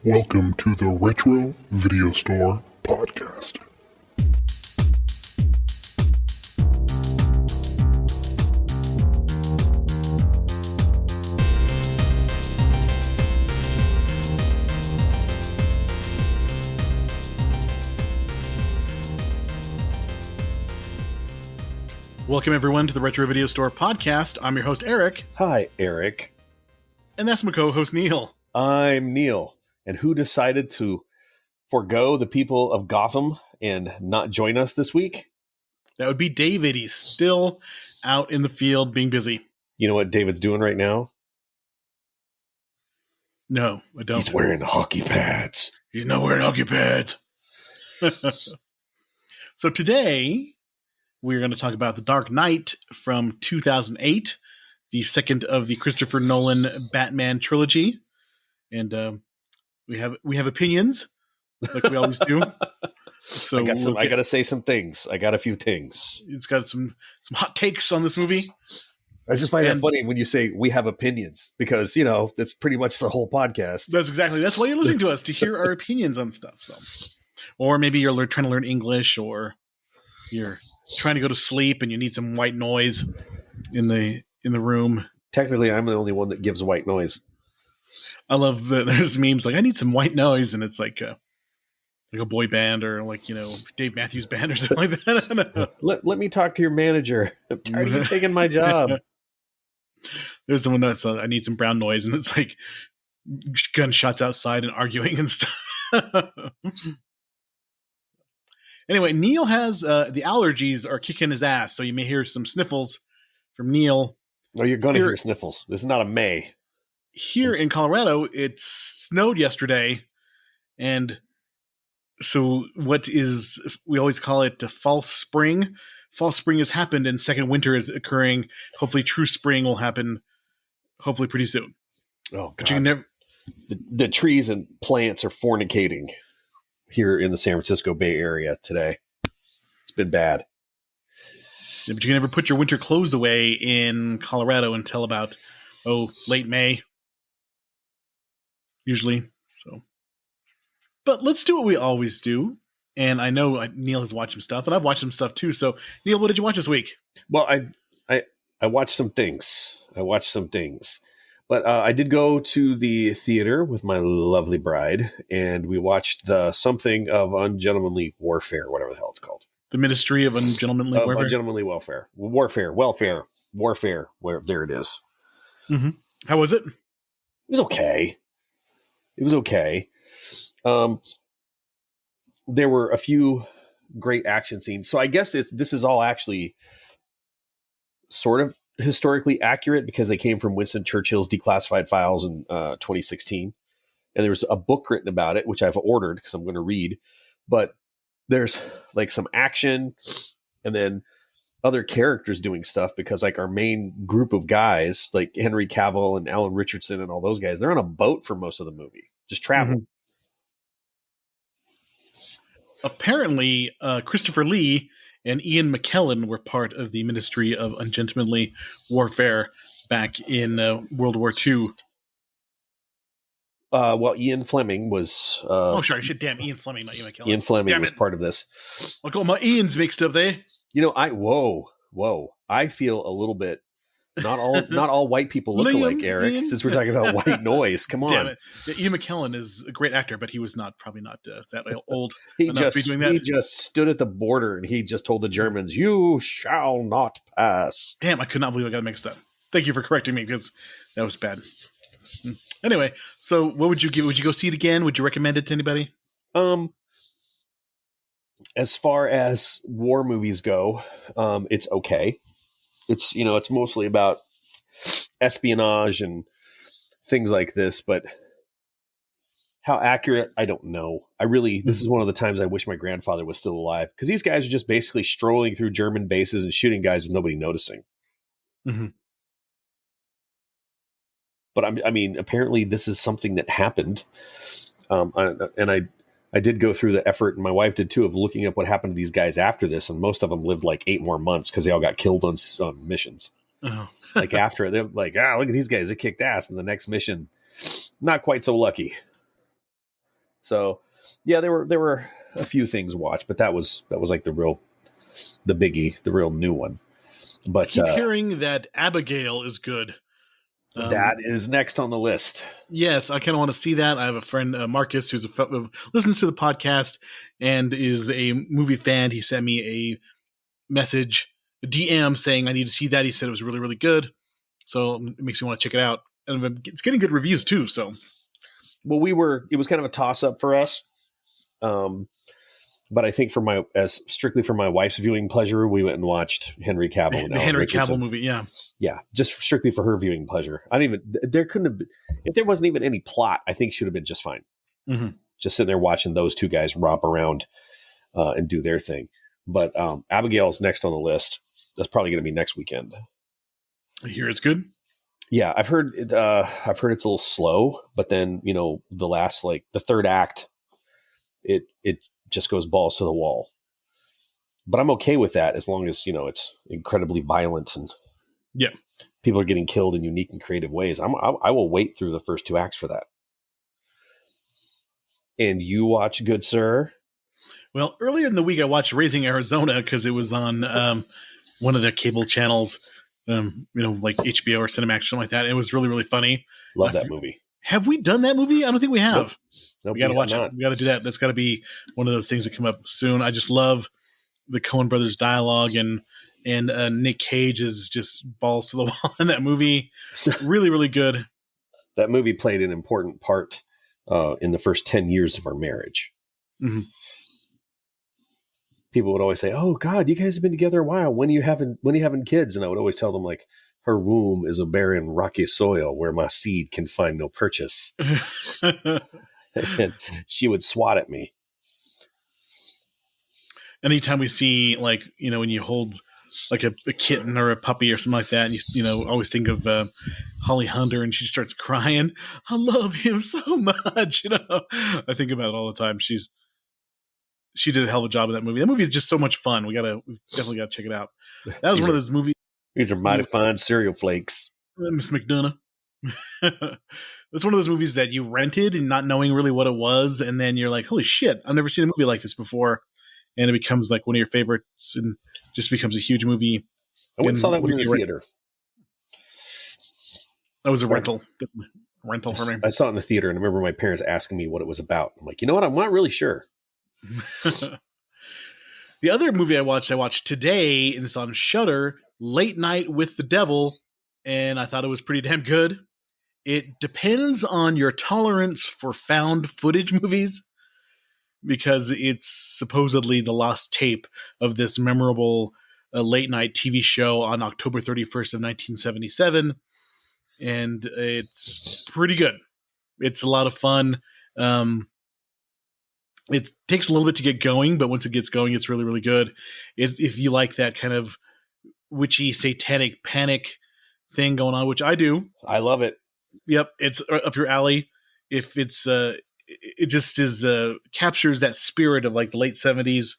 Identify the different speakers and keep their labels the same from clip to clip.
Speaker 1: Welcome to the Retro Video Store Podcast.
Speaker 2: Welcome, everyone, to the Retro Video Store Podcast. I'm your host, Eric.
Speaker 3: Hi, Eric.
Speaker 2: And that's my co-host, Neil.
Speaker 3: I'm Neil. And who decided to forego the people of Gotham and not join us this week?
Speaker 2: That would be David. He's still out in the field being busy.
Speaker 3: You know what David's doing right now?
Speaker 2: No, I don't.
Speaker 3: He's wearing hockey pads.
Speaker 2: He's not wearing hockey pads. So today, we're going to talk about The Dark Knight from 2008, the second of the Christopher Nolan Batman trilogy. And we have opinions, like we always do. So
Speaker 3: I got to say some things. I got a few things.
Speaker 2: It's got some hot takes on this movie.
Speaker 3: I just find it funny when you say we have opinions because, you know, that's pretty much the whole podcast.
Speaker 2: That's why you're listening to us, to hear our opinions on stuff. So, or maybe you're trying to learn English, or you're trying to go to sleep and you need some white noise in the room.
Speaker 3: Technically, I'm the only one that gives white noise.
Speaker 2: I love that there's memes like, I need some white noise, and it's like a boy band or like, you know, Dave Matthews Band or something like that.
Speaker 3: Let me talk to your manager. I'm tired of you taking my job.
Speaker 2: There's someone that's I need some brown noise, and it's like gunshots outside and arguing and stuff. Anyway, Neil has the allergies are kicking his ass, so you may hear some sniffles from Neil.
Speaker 3: Oh, you're going to hear sniffles. This is not a May.
Speaker 2: Here in Colorado, it snowed yesterday, and so we always call it false spring. False spring has happened, and second winter is occurring. Hopefully, true spring will happen. Hopefully, pretty soon.
Speaker 3: Oh God!
Speaker 2: But you can never.
Speaker 3: The trees and plants are fornicating here in the San Francisco Bay Area today. It's been bad.
Speaker 2: Yeah, but you can never put your winter clothes away in Colorado until about late May. Usually, so. But let's do what we always do. And I know Neil has watched some stuff, and I've watched some stuff too. So, Neil, what did you watch this week?
Speaker 3: Well, I watched some things. But I did go to the theater with my lovely bride, and we watched the Something of Ungentlemanly Warfare, whatever the hell it's called.
Speaker 2: The Ministry of Ungentlemanly Warfare?
Speaker 3: Ungentlemanly Welfare. Warfare. There it is.
Speaker 2: Mm-hmm. How was it?
Speaker 3: It was okay. There were a few great action scenes. So I guess this is all actually sort of historically accurate because they came from Winston Churchill's declassified files in 2016. And there was a book written about it, which I've ordered because I'm going to read. But there's like some action and then other characters doing stuff because like our main group of guys, like Henry Cavill and Alan Richardson and all those guys, they're on a boat for most of the movie, just traveling.
Speaker 2: Mm-hmm. Apparently, Christopher Lee and Ian McKellen were part of the Ministry of Ungentlemanly Warfare back in World War II.
Speaker 3: Well, Ian Fleming was...
Speaker 2: Damn, Ian Fleming, not Ian McKellen.
Speaker 3: Ian Fleming was part of this.
Speaker 2: I'll go my Ian's mixed up there.
Speaker 3: You know, whoa. I feel a little bit... Not all white people look alike, Eric, since we're talking about white noise. Come on.
Speaker 2: Damn it. Yeah, Ian McKellen is a great actor, but he was probably not that old.
Speaker 3: He just stood at the border and he just told the Germans, "You shall not pass."
Speaker 2: Damn, I could not believe I got mixed up. Thank you for correcting me because that was bad. Anyway, so what would you give? Would you go see it again? Would you recommend it to anybody?
Speaker 3: As far as war movies go, it's okay. It's mostly about espionage and things like this, but how accurate, I don't know. This is one of the times I wish my grandfather was still alive because these guys are just basically strolling through German bases and shooting guys with nobody noticing.
Speaker 2: Mm-hmm.
Speaker 3: But apparently this is something that happened. And I did go through the effort, and my wife did too, of looking up what happened to these guys after this. And most of them lived like 8 more months because they all got killed on missions.
Speaker 2: Oh.
Speaker 3: Like after they're like, look at these guys, they kicked ass. And the next mission, not quite so lucky. So yeah, there were a few things watched, but that was like the biggie, the real new one.
Speaker 2: I
Speaker 3: But
Speaker 2: keep hearing that Abigail is good.
Speaker 3: that is next on the list.
Speaker 2: Yes, I kind of want to see that. I have a friend, Marcus, who's listens to the podcast and is a movie fan. He sent me a message, a DM, saying I need to see that. He said it was really, really good. So it makes me want to check it out. And it's getting good reviews too. So,
Speaker 3: well, it was kind of a toss up for us. But I think strictly for my wife's viewing pleasure, we went and watched Henry Cavill.
Speaker 2: The Henry Cavill movie, yeah.
Speaker 3: Yeah, just strictly for her viewing pleasure. There couldn't have been, if there wasn't even any plot, I think she would have been just fine.
Speaker 2: Mm-hmm.
Speaker 3: Just sitting there watching those two guys romp around and do their thing. But Abigail's next on the list. That's probably going to be next weekend.
Speaker 2: I hear it's good.
Speaker 3: Yeah, I've heard it's a little slow, but then, the last, the third act, it just goes balls to the wall. But I'm okay with that as long as, it's incredibly violent and
Speaker 2: yeah,
Speaker 3: people are getting killed in unique and creative ways. I will wait through the first two acts for that. And you watch, good sir?
Speaker 2: Well, earlier in the week, I watched Raising Arizona because it was on one of the cable channels, like HBO or Cinemax, something like that. It was really, really funny.
Speaker 3: Love that movie.
Speaker 2: Have we done that movie? I don't think we have.
Speaker 3: Nope,
Speaker 2: we got to watch it. We got to do that. That's got to be one of those things that come up soon. I just love the Coen brothers dialogue, and Nick Cage is just balls to the wall in that movie. Really, really good.
Speaker 3: That movie played an important part in the first 10 years of our marriage.
Speaker 2: Mm-hmm.
Speaker 3: People would always say, "Oh God, you guys have been together a while. When are you having kids?" And I would always tell them, her womb is a barren, rocky soil where my seed can find no purchase. And she would swat at me.
Speaker 2: Anytime we see, when you hold a kitten or a puppy or something like that, and you always think of Holly Hunter, and she starts crying. I love him so much. I think about it all the time. She did a hell of a job of that movie. That movie is just so much fun. We definitely got to check it out. That was one of those movies.
Speaker 3: These are mighty fine cereal flakes.
Speaker 2: Miss McDonough. It's one of those movies that you rented and not knowing really what it was, and then you're like, holy shit, I've never seen a movie like this before. And it becomes one of your favorites and just becomes a huge movie.
Speaker 3: I went and saw that one in the theater.
Speaker 2: That was a rental. Definitely. Rental for me.
Speaker 3: I saw it in the theater, and I remember my parents asking me what it was about. I'm like, you know what? I'm not really sure.
Speaker 2: The other movie I watched today, and it's on Shudder, Late Night with the Devil, and I thought it was pretty damn good. It depends on your tolerance for found footage movies, because it's supposedly the lost tape of this memorable late night TV show on October 31st of 1977, and it's pretty good. It's a lot of fun. It takes a little bit to get going, but once it gets going, it's really, really good. If you like that kind of witchy, satanic panic thing going on, which I do.
Speaker 3: I love it.
Speaker 2: Yep, it's up your alley. If it's it just is captures that spirit of the late 70s,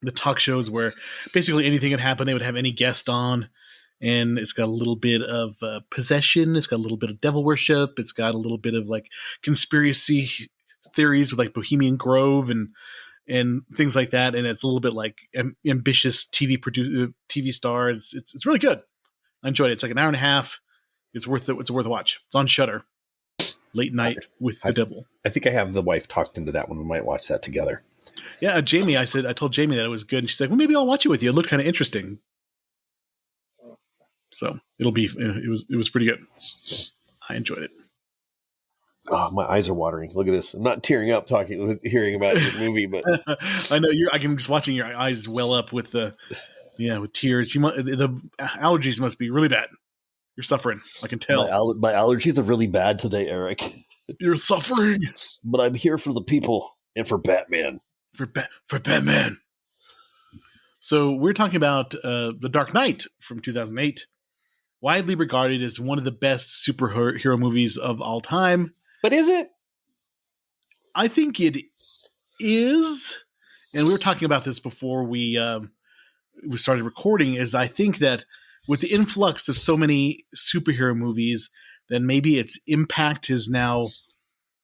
Speaker 2: the talk shows where basically anything could happen. They would have any guest on, and it's got a little bit of possession. It's got a little bit of devil worship. It's got a little bit of conspiracy theories with Bohemian Grove and things like that. And it's a little bit ambitious TV stars. It's really good. I enjoyed it. It's an hour and a half. It's worth it. It's worth a watch. It's on Shudder. Late Night with the Devil. I
Speaker 3: think I have the wife talked into that one. We might watch that together.
Speaker 2: Yeah, Jamie. I told Jamie that it was good, and she's like, "Well, maybe I'll watch it with you. It looked kind of interesting." So it was pretty good. I enjoyed it.
Speaker 3: Oh, my eyes are watering. Look at this. I'm not tearing up hearing about your movie, but
Speaker 2: I know I can just watching your eyes well up with with tears. The allergies must be really bad. You're suffering. I can tell.
Speaker 3: My allergies are really bad today, Eric.
Speaker 2: You're suffering.
Speaker 3: But I'm here for the people and for Batman.
Speaker 2: For Batman. So we're talking about The Dark Knight from 2008. Widely regarded as one of the best superhero movies of all time.
Speaker 3: But is it?
Speaker 2: I think it is. And we were talking about this before we started recording, is I think that with the influx of so many superhero movies, then maybe its impact is now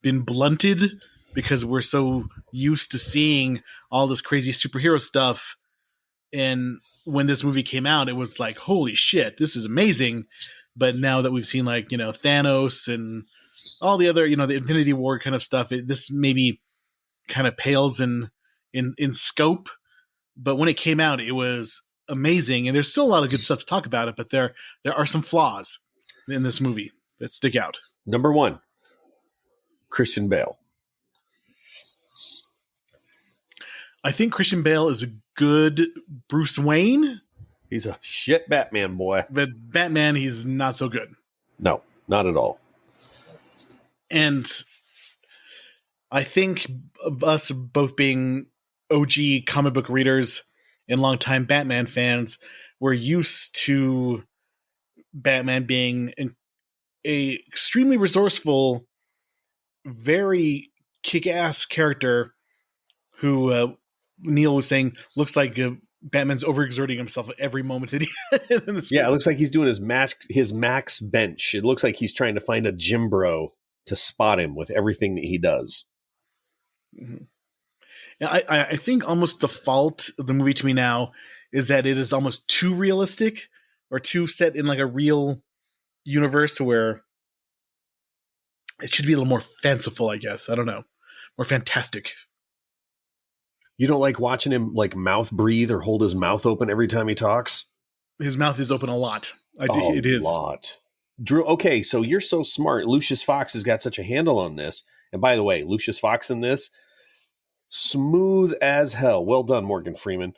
Speaker 2: been blunted because we're so used to seeing all this crazy superhero stuff. And when this movie came out, it was like, holy shit, this is amazing. But now that we've seen like, Thanos and all the other, the Infinity War kind of stuff, this maybe kind of pales in scope. But when it came out, it was amazing. And there's still a lot of good stuff to talk about it, but there are some flaws in this movie that stick out.
Speaker 3: Number one, Christian Bale.
Speaker 2: I think Christian Bale is a good Bruce Wayne.
Speaker 3: He's a shit Batman boy.
Speaker 2: But Batman, he's not so good.
Speaker 3: No, not at all.
Speaker 2: And I think us both being OG comic book readers and longtime Batman fans, we're used to Batman being a extremely resourceful, very kick-ass character who Neil was saying looks like Batman's overexerting himself at every moment that he in this
Speaker 3: movie. It looks like he's doing his max bench. It looks like he's trying to find a gym bro to spot him with everything that he does.
Speaker 2: Mm-hmm. I think almost the fault of the movie to me now is that it is almost too realistic or too set in like a real universe where it should be a little more fanciful, I guess. I don't know. More fantastic.
Speaker 3: You don't like watching him like mouth breathe or hold his mouth open every time he talks?
Speaker 2: His mouth is open a lot. It is.
Speaker 3: A lot. Drew, okay, so you're so smart. Lucius Fox has got such a handle on this. And by the way, Lucius Fox in this, smooth as hell. Well done, Morgan Freeman.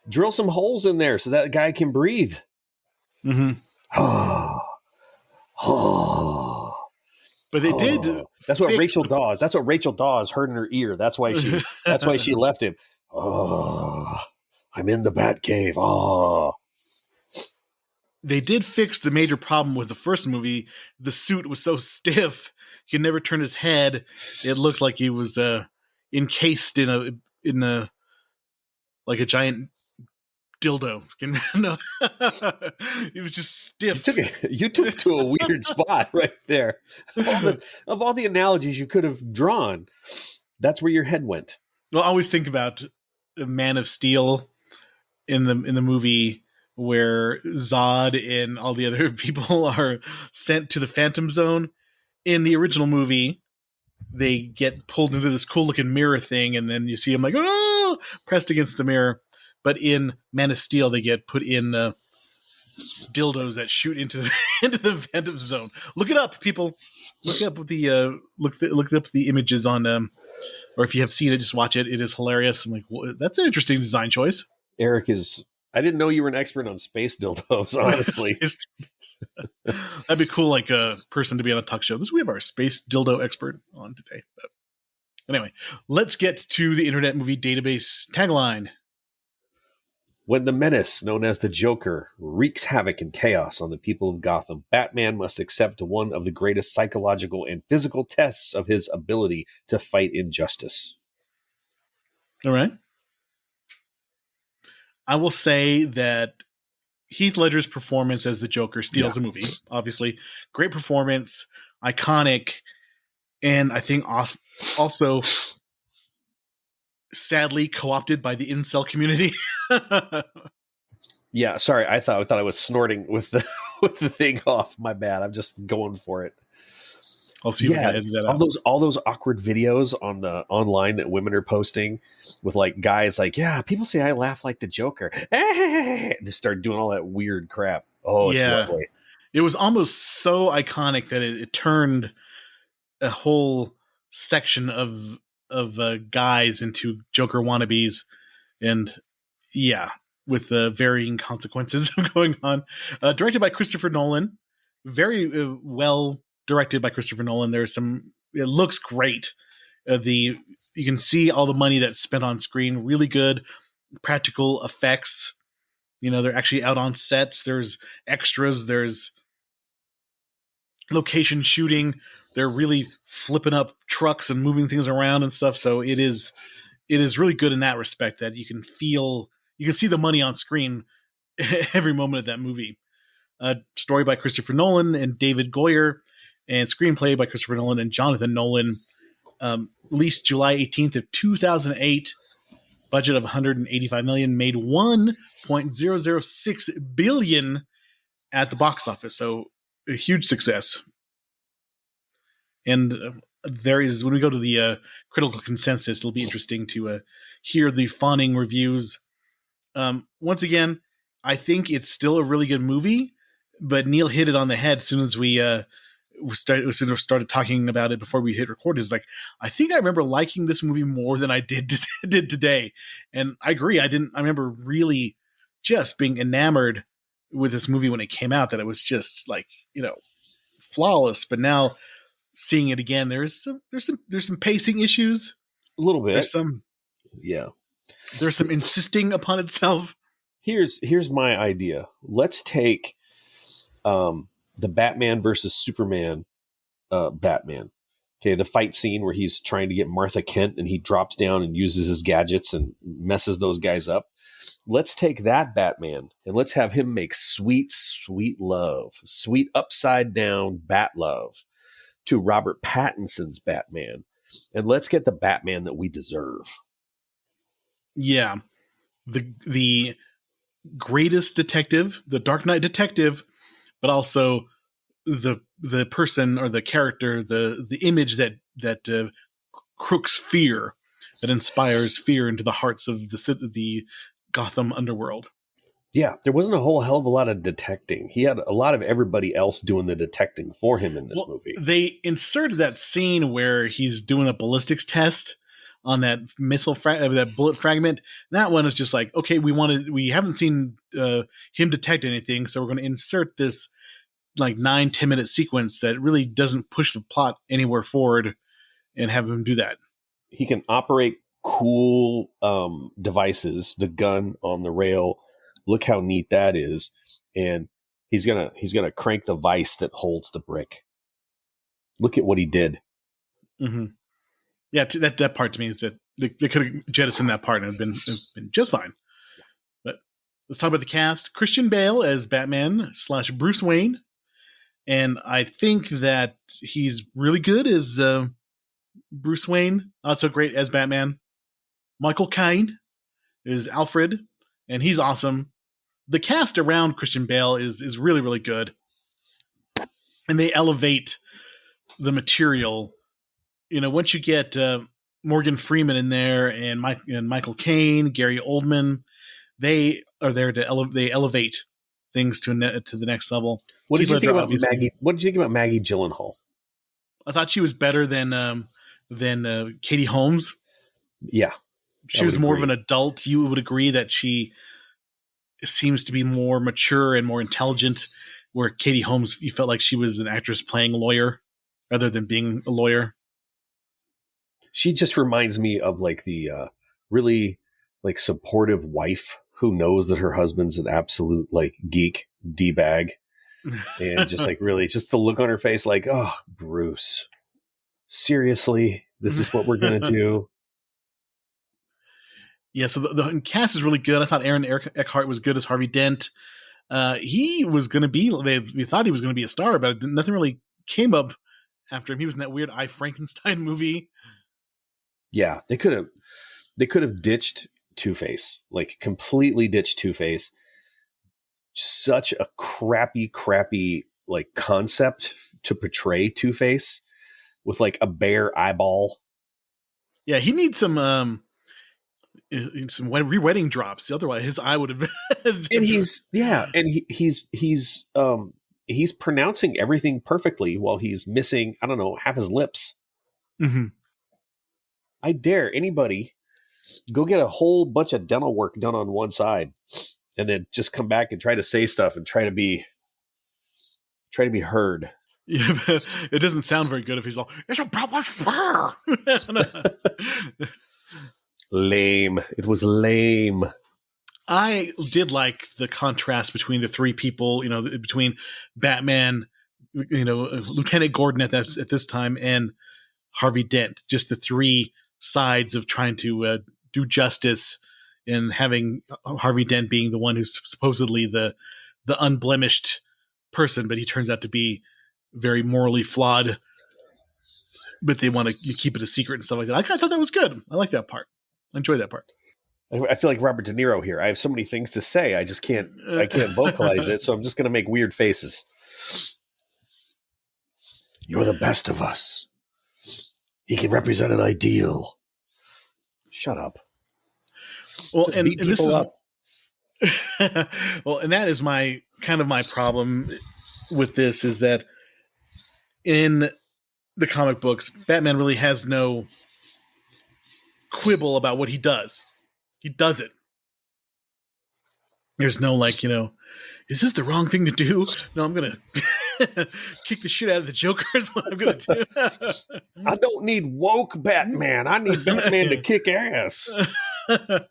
Speaker 3: Drill some holes in there so that guy can breathe.
Speaker 2: Mm-hmm. But they did.
Speaker 3: That's what Rachel Dawes. That's what Rachel Dawes heard in her ear. That's why she. That's why she left him. Oh, I'm in the Batcave. Oh.
Speaker 2: They did fix the major problem with the first movie. The suit was so stiff, he could never turn his head. It looked like he was encased in a like a giant dildo. No, he was just stiff.
Speaker 3: You took it to a weird spot right there. Of all the analogies you could have drawn, that's where your head went.
Speaker 2: Well, I always think about Man of Steel in the movie where Zod and all the other people are sent to the Phantom Zone. In the original movie, they get pulled into this cool looking mirror thing, and then you see them like, oh, pressed against the mirror. But in Man of Steel, they get put in dildos that shoot into the Phantom Zone. Look it up, people. Look up look up the images on or if you have seen it, just watch it. It is hilarious. I'm like, well, that's an interesting design choice.
Speaker 3: Eric is. I didn't know you were an expert on space dildos. Honestly,
Speaker 2: that'd be cool. Like a person to be on a talk show. We have our space dildo expert on today. But anyway, let's get to the Internet Movie Database tagline.
Speaker 3: When the menace, known as the Joker, wreaks havoc and chaos on the people of Gotham, Batman must accept one of the greatest psychological and physical tests of his ability to fight injustice.
Speaker 2: All right. I will say that Heath Ledger's performance as the Joker steals the movie. Obviously, great performance, iconic, and I think also sadly co-opted by the incel community.
Speaker 3: Yeah, sorry. I thought I was snorting with the thing off. My bad. I'm just going for it.
Speaker 2: I'll see if I can edit that out.
Speaker 3: All those awkward videos on online that women are posting with like guys like, yeah, people say I laugh like the Joker. They start doing all that weird crap. Oh, it's lovely.
Speaker 2: It was almost so iconic that it turned a whole section of guys into Joker wannabes, and with varying consequences going on. Directed by Christopher Nolan, very well directed by Christopher Nolan. It looks great. You can see all the money that's spent on screen. Really good practical effects. They're actually out on sets. There's extras. There's location shooting. They're really flipping up trucks and moving things around and stuff. So it is really good in that respect, that you can see the money on screen every moment of that movie. Story by Christopher Nolan and David Goyer. and screenplay by Christopher Nolan and Jonathan Nolan. Released July 18th of 2008. Budget of 185 million, made 1.006 billion at the box office. So a huge success. And there is, when we go to the critical consensus, it'll be interesting to hear the fawning reviews. Once again, I think it's still a really good movie, but Neil hit it on the head as soon as we started talking about it before we hit record. Is like, I think I remember liking this movie more than I did today. And I agree. I remember really just being enamored with this movie when it came out, that it was just like, flawless. But now seeing it again, there's some pacing issues.
Speaker 3: A little bit.
Speaker 2: There's some insisting upon itself.
Speaker 3: Here's my idea. Let's take the Batman versus Superman Batman. Okay, the fight scene where he's trying to get Martha Kent and he drops down and uses his gadgets and messes those guys up. Let's take that Batman and let's have him make sweet, sweet love, sweet upside down bat love to Robert Pattinson's Batman. And let's get the Batman that we deserve. Yeah.
Speaker 2: The greatest detective, the Dark Knight detective, but also the person or the character, the image that crooks fear, that inspires fear into the hearts of the Gotham underworld.
Speaker 3: Yeah, there wasn't a whole hell of a lot of detecting. He had a lot of everybody else doing the detecting for him in this movie. They
Speaker 2: inserted that scene where he's doing a ballistics test on that that bullet fragment. That one is just like, okay, we haven't seen him detect anything, so we're going to insert this like 9-10 minute sequence that really doesn't push the plot anywhere forward and have him do that.
Speaker 3: He can operate cool devices, the gun on the rail. Look how neat that is. And he's gonna crank the vise that holds the brick. Look at what he did.
Speaker 2: Mm-hmm. Yeah, that part to me is that they could have jettisoned that part and it'd been just fine. But let's talk about the cast. Christian Bale as Batman / Bruce Wayne. And I think that he's really good as Bruce Wayne. Not so great as Batman. Michael Caine is Alfred, and he's awesome. The cast around Christian Bale is really, really good. And they elevate the material. Once you get Morgan Freeman in there and Michael Caine, Gary Oldman, they are there to elevate things to the next level.
Speaker 3: What did you think about Maggie? What did you think about Maggie Gyllenhaal?
Speaker 2: I thought she was better than Katie Holmes.
Speaker 3: Yeah,
Speaker 2: she was more of an adult. You would agree that she seems to be more mature and more intelligent, where Katie Holmes, you felt like she was an actress playing a lawyer rather than being a lawyer.
Speaker 3: She just reminds me of like the really like supportive wife who knows that her husband's an absolute like geek D-bag, and just like really just the look on her face like, oh, Bruce, seriously, this is what we're going to do.
Speaker 2: Yeah, so the cast is really good. I thought Aaron Eckhart was good as Harvey Dent. He was going to be, we thought he was going to be a star, but nothing really came up after him. He was in that weird I, Frankenstein movie.
Speaker 3: Yeah, they could have ditched Two-Face, like completely ditched Two-Face. Such a crappy like concept to portray Two-Face with like a bare eyeball.
Speaker 2: Yeah, he needs some re-wedding drops. Otherwise, his eye would have been.
Speaker 3: And he's pronouncing everything perfectly while he's missing, I don't know, half his lips.
Speaker 2: Mm-hmm.
Speaker 3: I dare anybody go get a whole bunch of dental work done on one side and then just come back and try to say stuff and try to be heard.
Speaker 2: Yeah, but it doesn't sound very good if he's all, it's about what's fair.
Speaker 3: Lame. It was lame.
Speaker 2: I did like the contrast between the three people, between Batman, Lieutenant Gordon at this time, and Harvey Dent. Just the three sides of trying to do justice, and having Harvey Dent being the one who's supposedly the unblemished person, but he turns out to be very morally flawed, but they want to keep it a secret and stuff like that. I thought that was good. I like that part. I enjoyed that part.
Speaker 3: I feel like Robert De Niro here. I have so many things to say. I can't vocalize it, so I'm just going to make weird faces. You're the best of us. He can represent an ideal. Shut up.
Speaker 2: Well,
Speaker 3: just
Speaker 2: and
Speaker 3: beat
Speaker 2: this
Speaker 3: people
Speaker 2: is
Speaker 3: up.
Speaker 2: well, and that is my problem with this is that in the comic books, Batman really has no quibble about what he does. He does it. There's no is this the wrong thing to do? No, I'm gonna kick the shit out of the Joker is what I'm gonna do.
Speaker 3: I don't need woke Batman. I need Batman to kick ass.
Speaker 2: But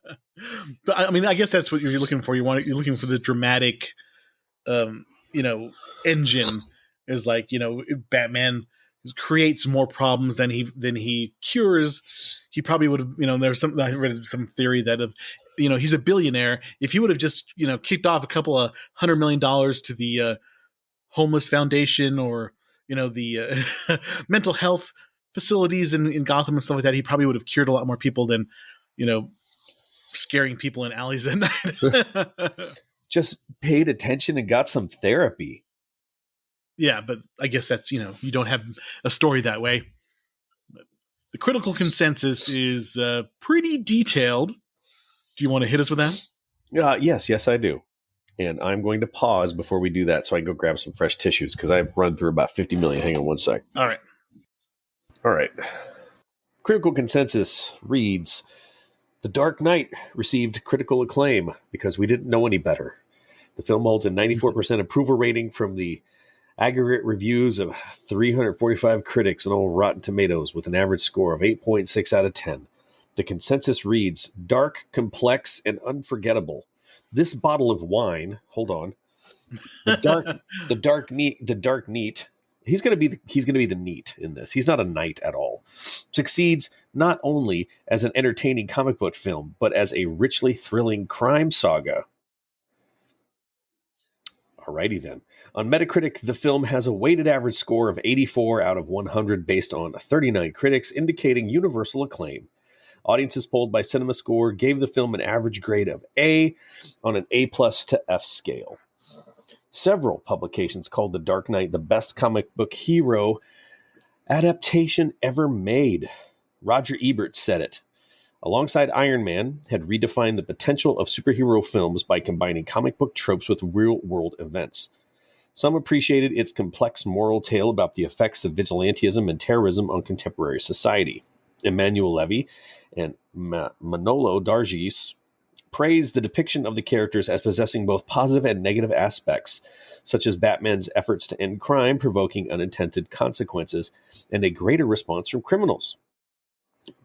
Speaker 2: I mean, I guess that's what you're looking for. You're looking for the dramatic, engine. Is Batman creates more problems than he cures. He probably would have, there's I read some theory that he's a billionaire. If he would have just, kicked off a couple of $100 million to the homeless foundation or, the mental health facilities in Gotham and stuff like that, he probably would have cured a lot more people than, scaring people in alleys at night.
Speaker 3: Just paid attention and got some therapy.
Speaker 2: Yeah, but I guess that's, you don't have a story that way. But the critical consensus is pretty detailed. Do you want to hit us with that?
Speaker 3: Yes, I do. And I'm going to pause before we do that so I can go grab some fresh tissues because I've run through about 50 million. Hang on one sec.
Speaker 2: All
Speaker 3: right. Critical consensus reads, The Dark Knight received critical acclaim because we didn't know any better. The film holds a 94% approval rating from the aggregate reviews of 345 critics on all Rotten Tomatoes with an average score of 8.6 out of 10. The consensus reads, dark, complex, and unforgettable. This bottle of wine, hold on, the dark neat. He's going to be the neat in this. He's not a knight at all. Succeeds not only as an entertaining comic book film, but as a richly thrilling crime saga. Alrighty then. On Metacritic, the film has a weighted average score of 84 out of 100 based on 39 critics, indicating universal acclaim. Audiences polled by CinemaScore gave the film an average grade of A on an A+ to F scale. Several publications called The Dark Knight the best comic book hero adaptation ever made. Roger Ebert said it. Alongside Iron Man, had redefined the potential of superhero films by combining comic book tropes with real-world events. Some appreciated its complex moral tale about the effects of vigilantism and terrorism on contemporary society. Emmanuel Levy and Manolo Dargis praised the depiction of the characters as possessing both positive and negative aspects, such as Batman's efforts to end crime, provoking unintended consequences, and a greater response from criminals.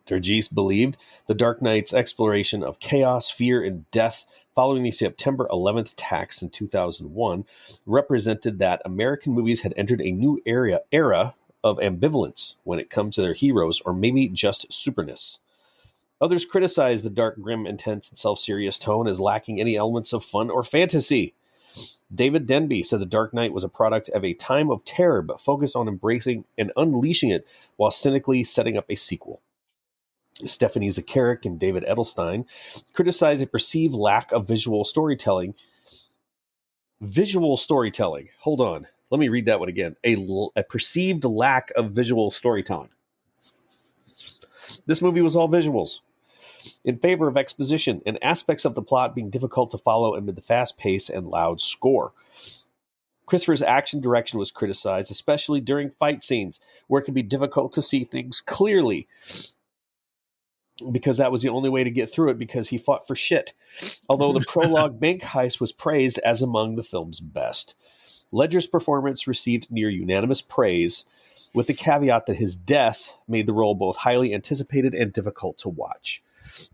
Speaker 3: Dargis believed The Dark Knight's exploration of chaos, fear, and death following the September 11th attacks in 2001 represented that American movies had entered a new era of ambivalence when it comes to their heroes, or maybe just superness. Others criticized the dark, grim, intense, and self-serious tone as lacking any elements of fun or fantasy. David Denby said The Dark Knight was a product of a time of terror, but focused on embracing and unleashing it while cynically setting up a sequel. Stephanie Zacharek and David Edelstein criticized a perceived lack of visual storytelling. Hold on. Let me read that one again. A perceived lack of visual storytelling. This movie was all visuals, in favor of exposition and aspects of the plot being difficult to follow amid the fast pace and loud score. Christopher's action direction was criticized, especially during fight scenes, where it can be difficult to see things clearly, because that was the only way to get through it, because he fought for shit. Although the prologue bank heist was praised as among the film's best. Ledger's performance received near unanimous praise, with the caveat that his death made the role both highly anticipated and difficult to watch.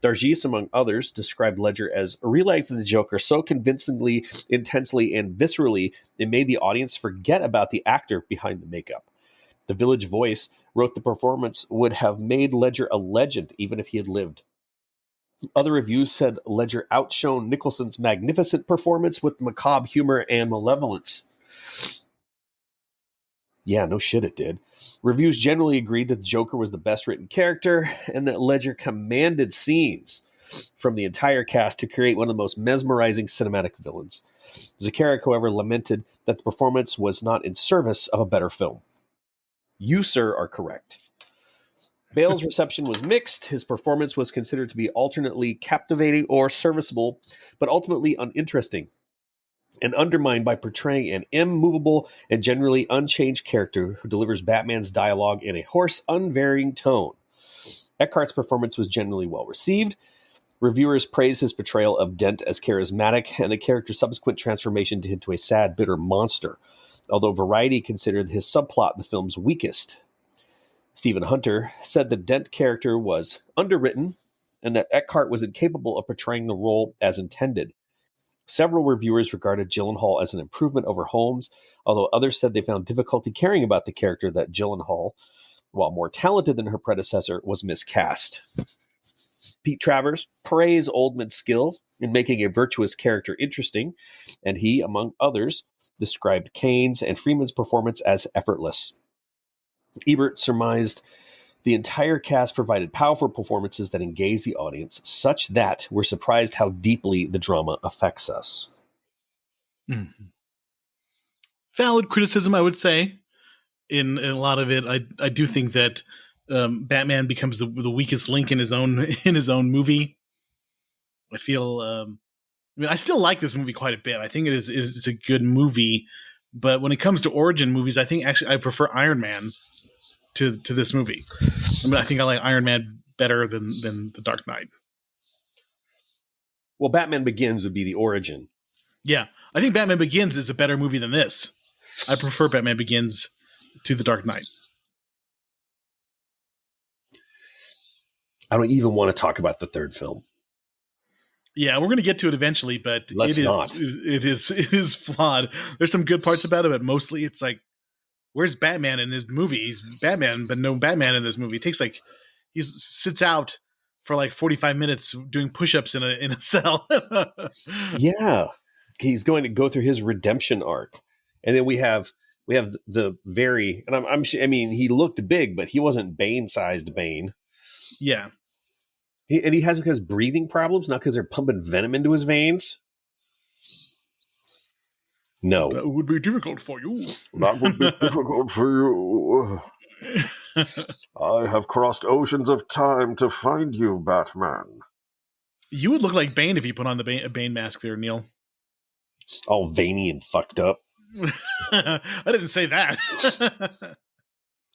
Speaker 3: Dargis, among others, described Ledger as realizing the Joker so convincingly, intensely, and viscerally it made the audience forget about the actor behind the makeup. The Village Voice wrote the performance would have made Ledger a legend even if he had lived. Other reviews said Ledger outshone Nicholson's magnificent performance with macabre humor and malevolence. Yeah, no shit it did. Reviews generally agreed that the Joker was the best written character and that Ledger commanded scenes from the entire cast to create one of the most mesmerizing cinematic villains. Zaccaria, however, lamented that the performance was not in service of a better film. You, sir, are correct. Bale's reception was mixed. His performance was considered to be alternately captivating or serviceable, but ultimately uninteresting, and undermined by portraying an immovable and generally unchanged character who delivers Batman's dialogue in a hoarse, unvarying tone. Eckhart's performance was generally well received. Reviewers praised his portrayal of Dent as charismatic and the character's subsequent transformation into a sad, bitter monster, although Variety considered his subplot the film's weakest. Stephen Hunter said the Dent character was underwritten and that Eckhart was incapable of portraying the role as intended. Several reviewers regarded Gyllenhaal as an improvement over Holmes, although others said they found difficulty caring about the character that Gyllenhaal, while more talented than her predecessor, was miscast. Pete Travers praised Oldman's skill in making a virtuous character interesting, and he, among others, described Kane's and Freeman's performance as effortless. Ebert surmised the entire cast provided powerful performances that engaged the audience, such that we're surprised how deeply the drama affects us.
Speaker 2: Mm-hmm. Valid criticism, I would say. In a lot of it, I do think that Batman becomes the weakest link in his own movie. I feel. I still like this movie quite a bit. I think it's a good movie, but when it comes to origin movies, I think actually I prefer Iron Man to this movie. I think I like Iron Man better than The Dark Knight.
Speaker 3: Well, Batman Begins would be the origin.
Speaker 2: Yeah, I think Batman Begins is a better movie than this. I prefer Batman Begins to The Dark Knight.
Speaker 3: I don't even want to talk about the third film.
Speaker 2: Yeah, we're going to get to it eventually, but it is flawed. There's some good parts about it, but mostly it's like, where's Batman in this movie? He's Batman, but no Batman in this movie. It takes he sits out for like 45 minutes doing push-ups in a cell.
Speaker 3: Yeah, he's going to go through his redemption arc, and then we have the very, and I mean, he looked big, but he wasn't Bane-sized Bane.
Speaker 2: Yeah.
Speaker 3: He has breathing problems, not because they're pumping venom into his veins. No.
Speaker 2: That would be difficult for you.
Speaker 1: That would be difficult for you. I have crossed oceans of time to find you, Batman.
Speaker 2: You would look like Bane if you put on the Bane mask there, Neil.
Speaker 3: All veiny and fucked up.
Speaker 2: I didn't say that.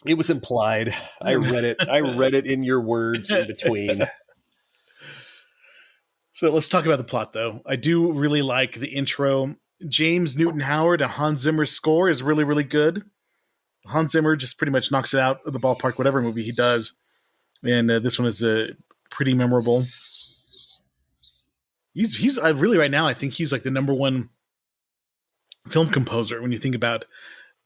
Speaker 3: It was implied. I read it in your words in between.
Speaker 2: So let's talk about the plot, though. I do really like the intro. James Newton Howard and Hans Zimmer's score is really, really good. Hans Zimmer just pretty much knocks it out of the ballpark, whatever movie he does. And this one is pretty memorable. He's really right now, I think he's like the number one film composer when you think about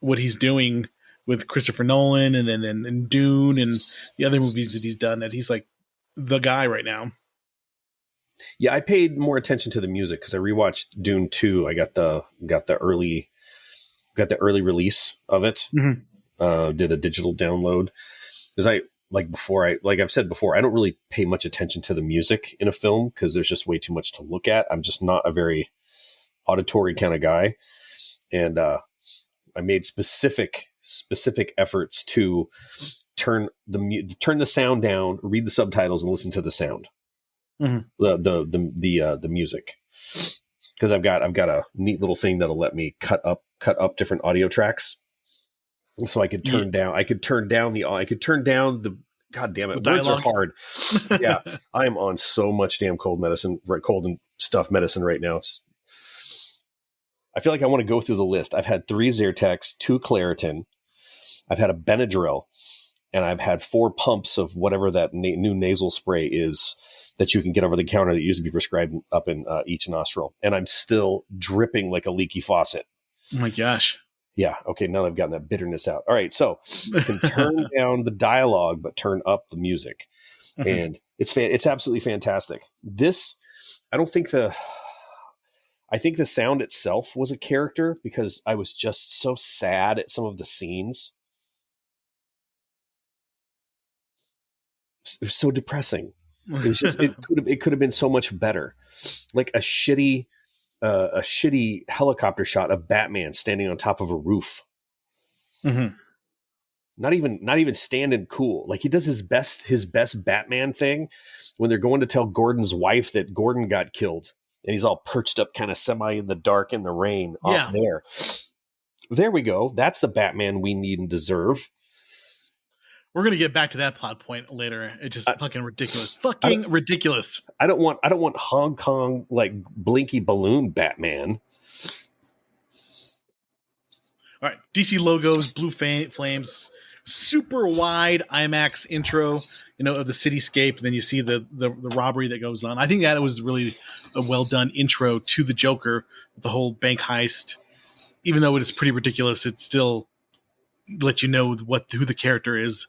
Speaker 2: what he's doing with Christopher Nolan and then and Dune and the other movies that he's done, that he's like the guy right now.
Speaker 3: Yeah, I paid more attention to the music because I rewatched Dune 2. I got the early release of it. Mm-hmm. Did a digital download. Because like I've said before, I don't really pay much attention to the music in a film because there's just way too much to look at. I'm just not a very auditory kind of guy. And I made specific efforts to turn the sound down, read the subtitles, and listen to the sound. Mm-hmm. The music, because I've got a neat little thing that'll let me cut up different audio tracks, so I could turn down the God damn it, words are hard. Yeah, I am on so much damn cold and stuff medicine right now. I feel like I want to go through the list. I've had 3 Zyrtecs, 2 Claritin, I've had a Benadryl, and I've had 4 pumps of whatever that new nasal spray is that you can get over the counter that used to be prescribed up in each nostril. And I'm still dripping like a leaky faucet.
Speaker 2: Oh my gosh.
Speaker 3: Yeah. Okay. Now I've gotten that bitterness out. All right. So you can turn down the dialogue, but turn up the music. Mm-hmm. And it's absolutely fantastic. I think the sound itself was a character because I was just so sad at some of the scenes. so depressing. It was just it could have been so much better, like a shitty helicopter shot of Batman standing on top of a roof.
Speaker 2: Mm-hmm.
Speaker 3: Not even standing cool. Like he does his best Batman thing when they're going to tell Gordon's wife that Gordon got killed, and he's all perched up, kind of semi in the dark in the rain off there. There we go. That's the Batman we need and deserve.
Speaker 2: We're gonna get back to that plot point later. It's just fucking ridiculous. Ridiculous.
Speaker 3: I don't want Hong Kong like blinky balloon Batman.
Speaker 2: All right, DC logos, blue flames, super wide IMAX intro, of the cityscape. And then you see the robbery that goes on. I think that was really a well done intro to the Joker, the whole bank heist. Even though it is pretty ridiculous, it still lets you know who the character is.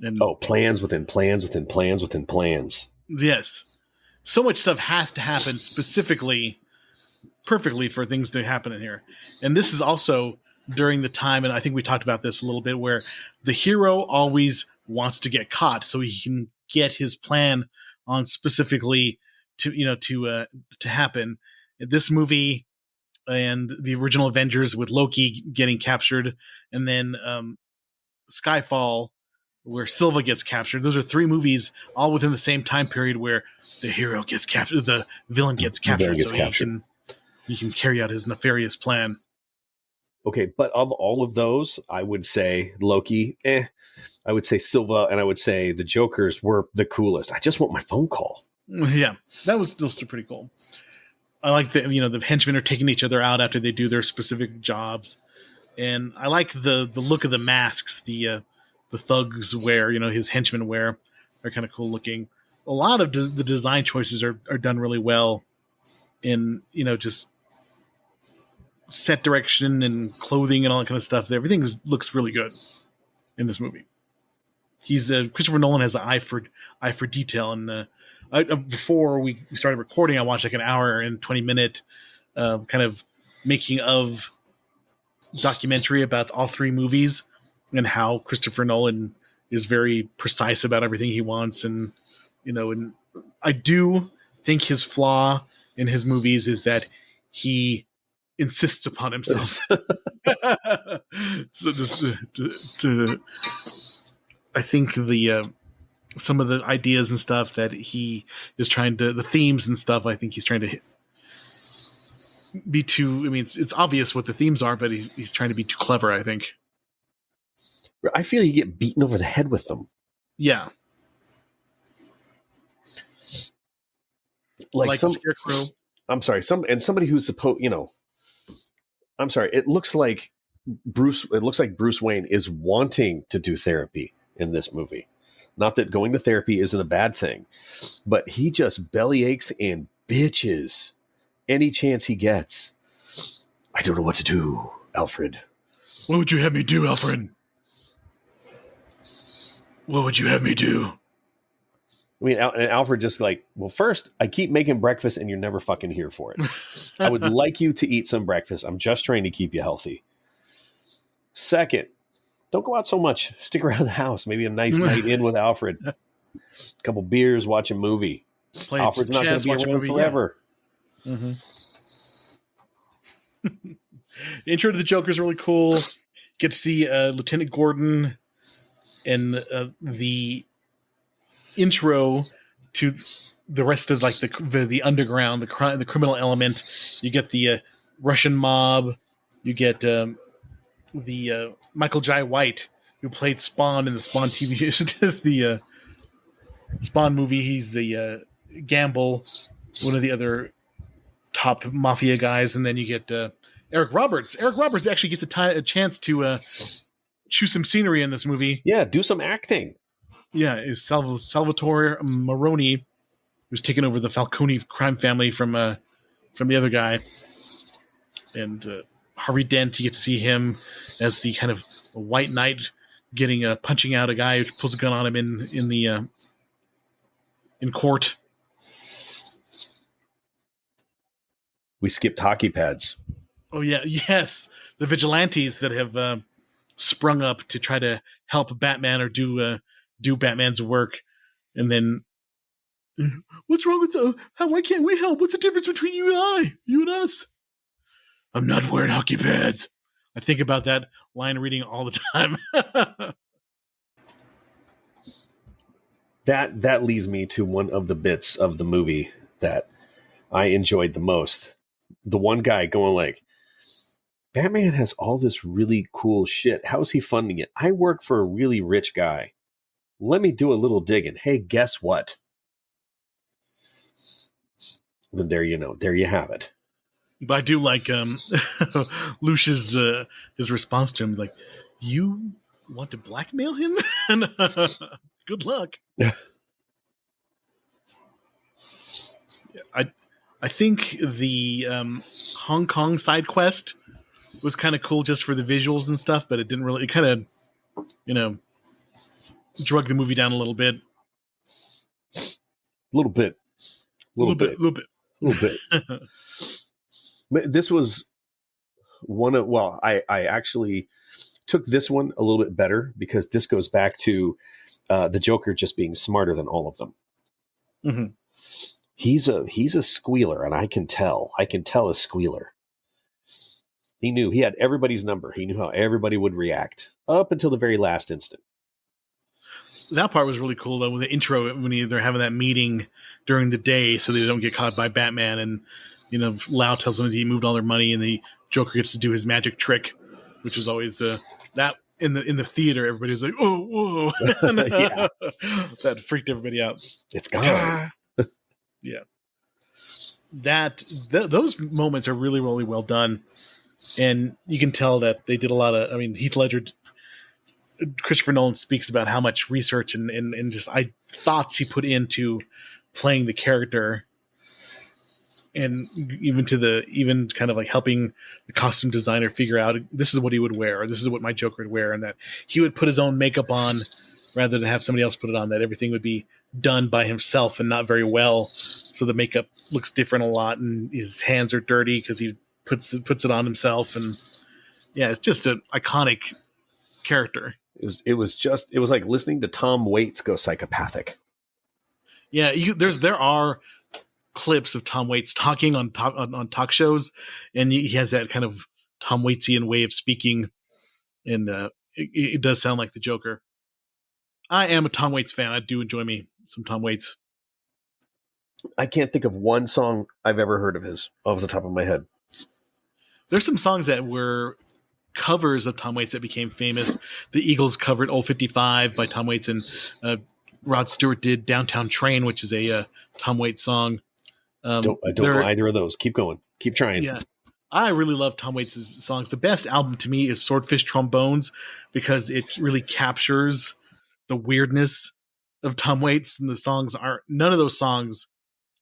Speaker 2: And
Speaker 3: plans within plans within plans within plans.
Speaker 2: Yes, so much stuff has to happen perfectly for things to happen in here. And this is also during the time, and I think we talked about this a little bit, where the hero always wants to get caught so he can get his plan on specifically to happen. This movie and the original Avengers with Loki getting captured, and then Skyfall, where Silva gets captured. Those are three movies all within the same time period where the hero gets captured, the villain gets captured, he can carry out his nefarious plan.
Speaker 3: Okay, but of all of those, I would say Loki, I would say Silva, and I would say the Jokers were the coolest. I just want my phone call.
Speaker 2: Yeah, those are pretty cool. I like that, the henchmen are taking each other out after they do their specific jobs. And I like the look of the masks the thugs wear, his henchmen wear. They're kind of cool looking. A lot of the design choices are done really well in, just set direction and clothing and all that kind of stuff. Everything looks really good in this movie. Christopher Nolan has an eye for detail. And before we started recording, I watched like an hour and 20-minute kind of making of documentary about all three movies and how Christopher Nolan is very precise about everything he wants. And, and I do think his flaw in his movies is that he insists upon himself. So just I think some of the ideas and stuff that he is the themes and stuff, I think he's trying to be too, it's obvious what the themes are, but he's trying to be too clever, I think.
Speaker 3: I feel you get beaten over the head with them.
Speaker 2: Yeah.
Speaker 3: Like some
Speaker 2: Scarecrow.
Speaker 3: I'm sorry, somebody who's supposed, I'm sorry, it looks like Bruce Wayne is wanting to do therapy in this movie. Not that going to therapy isn't a bad thing, but he just belly aches and bitches any chance he gets. I don't know what to do, Alfred.
Speaker 2: What would you have me do, Alfred? What would you have me do?
Speaker 3: And Alfred just like, well, first, I keep making breakfast and you're never fucking here for it. I would like you to eat some breakfast. I'm just trying to keep you healthy. Second, don't go out so much. Stick around the house. Maybe a nice night in with Alfred. A couple beers, watch a movie. Alfred's not going to be around forever.
Speaker 2: Yeah. Mm-hmm. The intro to the Joker is really cool. Get to see Lieutenant Gordon and the intro to the rest of like the underground, the criminal element. You get the Russian mob. You get the Michael Jai White, who played Spawn in the Spawn TV the Spawn movie. He's the Gamble, one of the other top mafia guys, and then you get Eric Roberts. Eric Roberts actually gets a chance to chew some scenery in this movie.
Speaker 3: Yeah, do some acting.
Speaker 2: Yeah, is Salvatore Maroni, who's taken over the Falcone crime family from the other guy, and Harvey Dent. You get to see him as the kind of white knight getting punching out a guy who pulls a gun on him in court.
Speaker 3: We skipped hockey pads.
Speaker 2: Oh yeah, yes, the vigilantes that have sprung up to try to help Batman or do Batman's work. And then, what's wrong with why can't we help? What's the difference between you and us? I'm not wearing hockey pads. I think about that line reading all the time.
Speaker 3: That leads me to one of the bits of the movie that I enjoyed the most. The one guy going like, Batman has all this really cool shit. How is he funding it? I work for a really rich guy. Let me do a little digging. Hey, guess what? Then there you have it.
Speaker 2: But I do like Lucia's his response to him, like, "You want to blackmail him? Good luck." I think the Hong Kong side quest was kind of cool just for the visuals and stuff, but it didn't really. It kind of, drug the movie down a little bit.
Speaker 3: Little bit. This was one of, I actually took this one a little bit better because this goes back to the Joker just being smarter than all of them.
Speaker 2: Mm-hmm.
Speaker 3: He's a squealer, and I can tell a squealer. He knew he had everybody's number. He knew how everybody would react up until the very last instant.
Speaker 2: That part was really cool, though, with the intro when they're having that meeting during the day so they don't get caught by Batman. And, Lau tells them that he moved all their money and the Joker gets to do his magic trick, which is always that in the theater. Everybody's like, oh, whoa.
Speaker 3: Yeah.
Speaker 2: That freaked everybody out.
Speaker 3: It's gone.
Speaker 2: Yeah. Those moments are really, really well done. And you can tell that they did a lot of, Heath Ledger, Christopher Nolan speaks about how much research and just thoughts he put into playing the character, and even kind of like helping the costume designer figure out this is what he would wear, or this is what my Joker would wear, and that he would put his own makeup on rather than have somebody else put it on, that everything would be done by himself and not very well. So the makeup looks different a lot, and his hands are dirty because he puts it on himself. And yeah, it's just an iconic character.
Speaker 3: It was like listening to Tom Waits go psychopathic.
Speaker 2: Yeah, there are clips of Tom Waits talking on talk shows, and he has that kind of Tom Waitsian way of speaking, and it does sound like the Joker. I am a Tom Waits fan. I do enjoy me some Tom Waits.
Speaker 3: I can't think of one song I've ever heard of his off the top of my head.
Speaker 2: There's some songs that were covers of Tom Waits that became famous. The Eagles covered Old 55 by Tom Waits, and Rod Stewart did Downtown Train, which is a Tom Waits song.
Speaker 3: I don't know either of those. Keep going. Keep trying.
Speaker 2: Yeah. I really love Tom Waits' songs. The best album to me is Swordfish Trombones, because it really captures the weirdness of Tom Waits, and none of those songs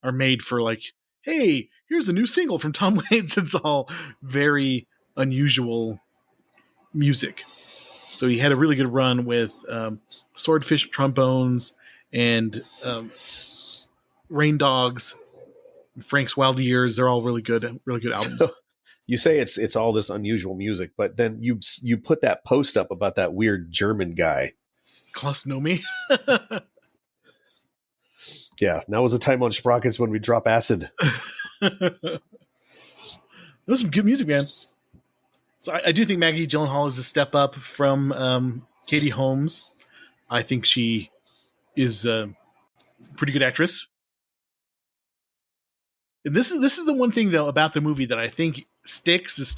Speaker 2: are made for like, hey, here's a new single from Tom Waits. It's all very unusual music. So he had a really good run with Swordfish Trombones and Rain Dogs, Frank's Wild Years. They're all really good albums.
Speaker 3: So, you say it's all this unusual music, but then you put that post up about that weird German guy.
Speaker 2: Klaus Nomi.
Speaker 3: Yeah, now was the time on Sprockets when we drop acid.
Speaker 2: That was some good music, man. So I do think Maggie Gyllenhaal is a step up from Katie Holmes. I think she is a pretty good actress. And this is the one thing, though, about the movie that I think sticks is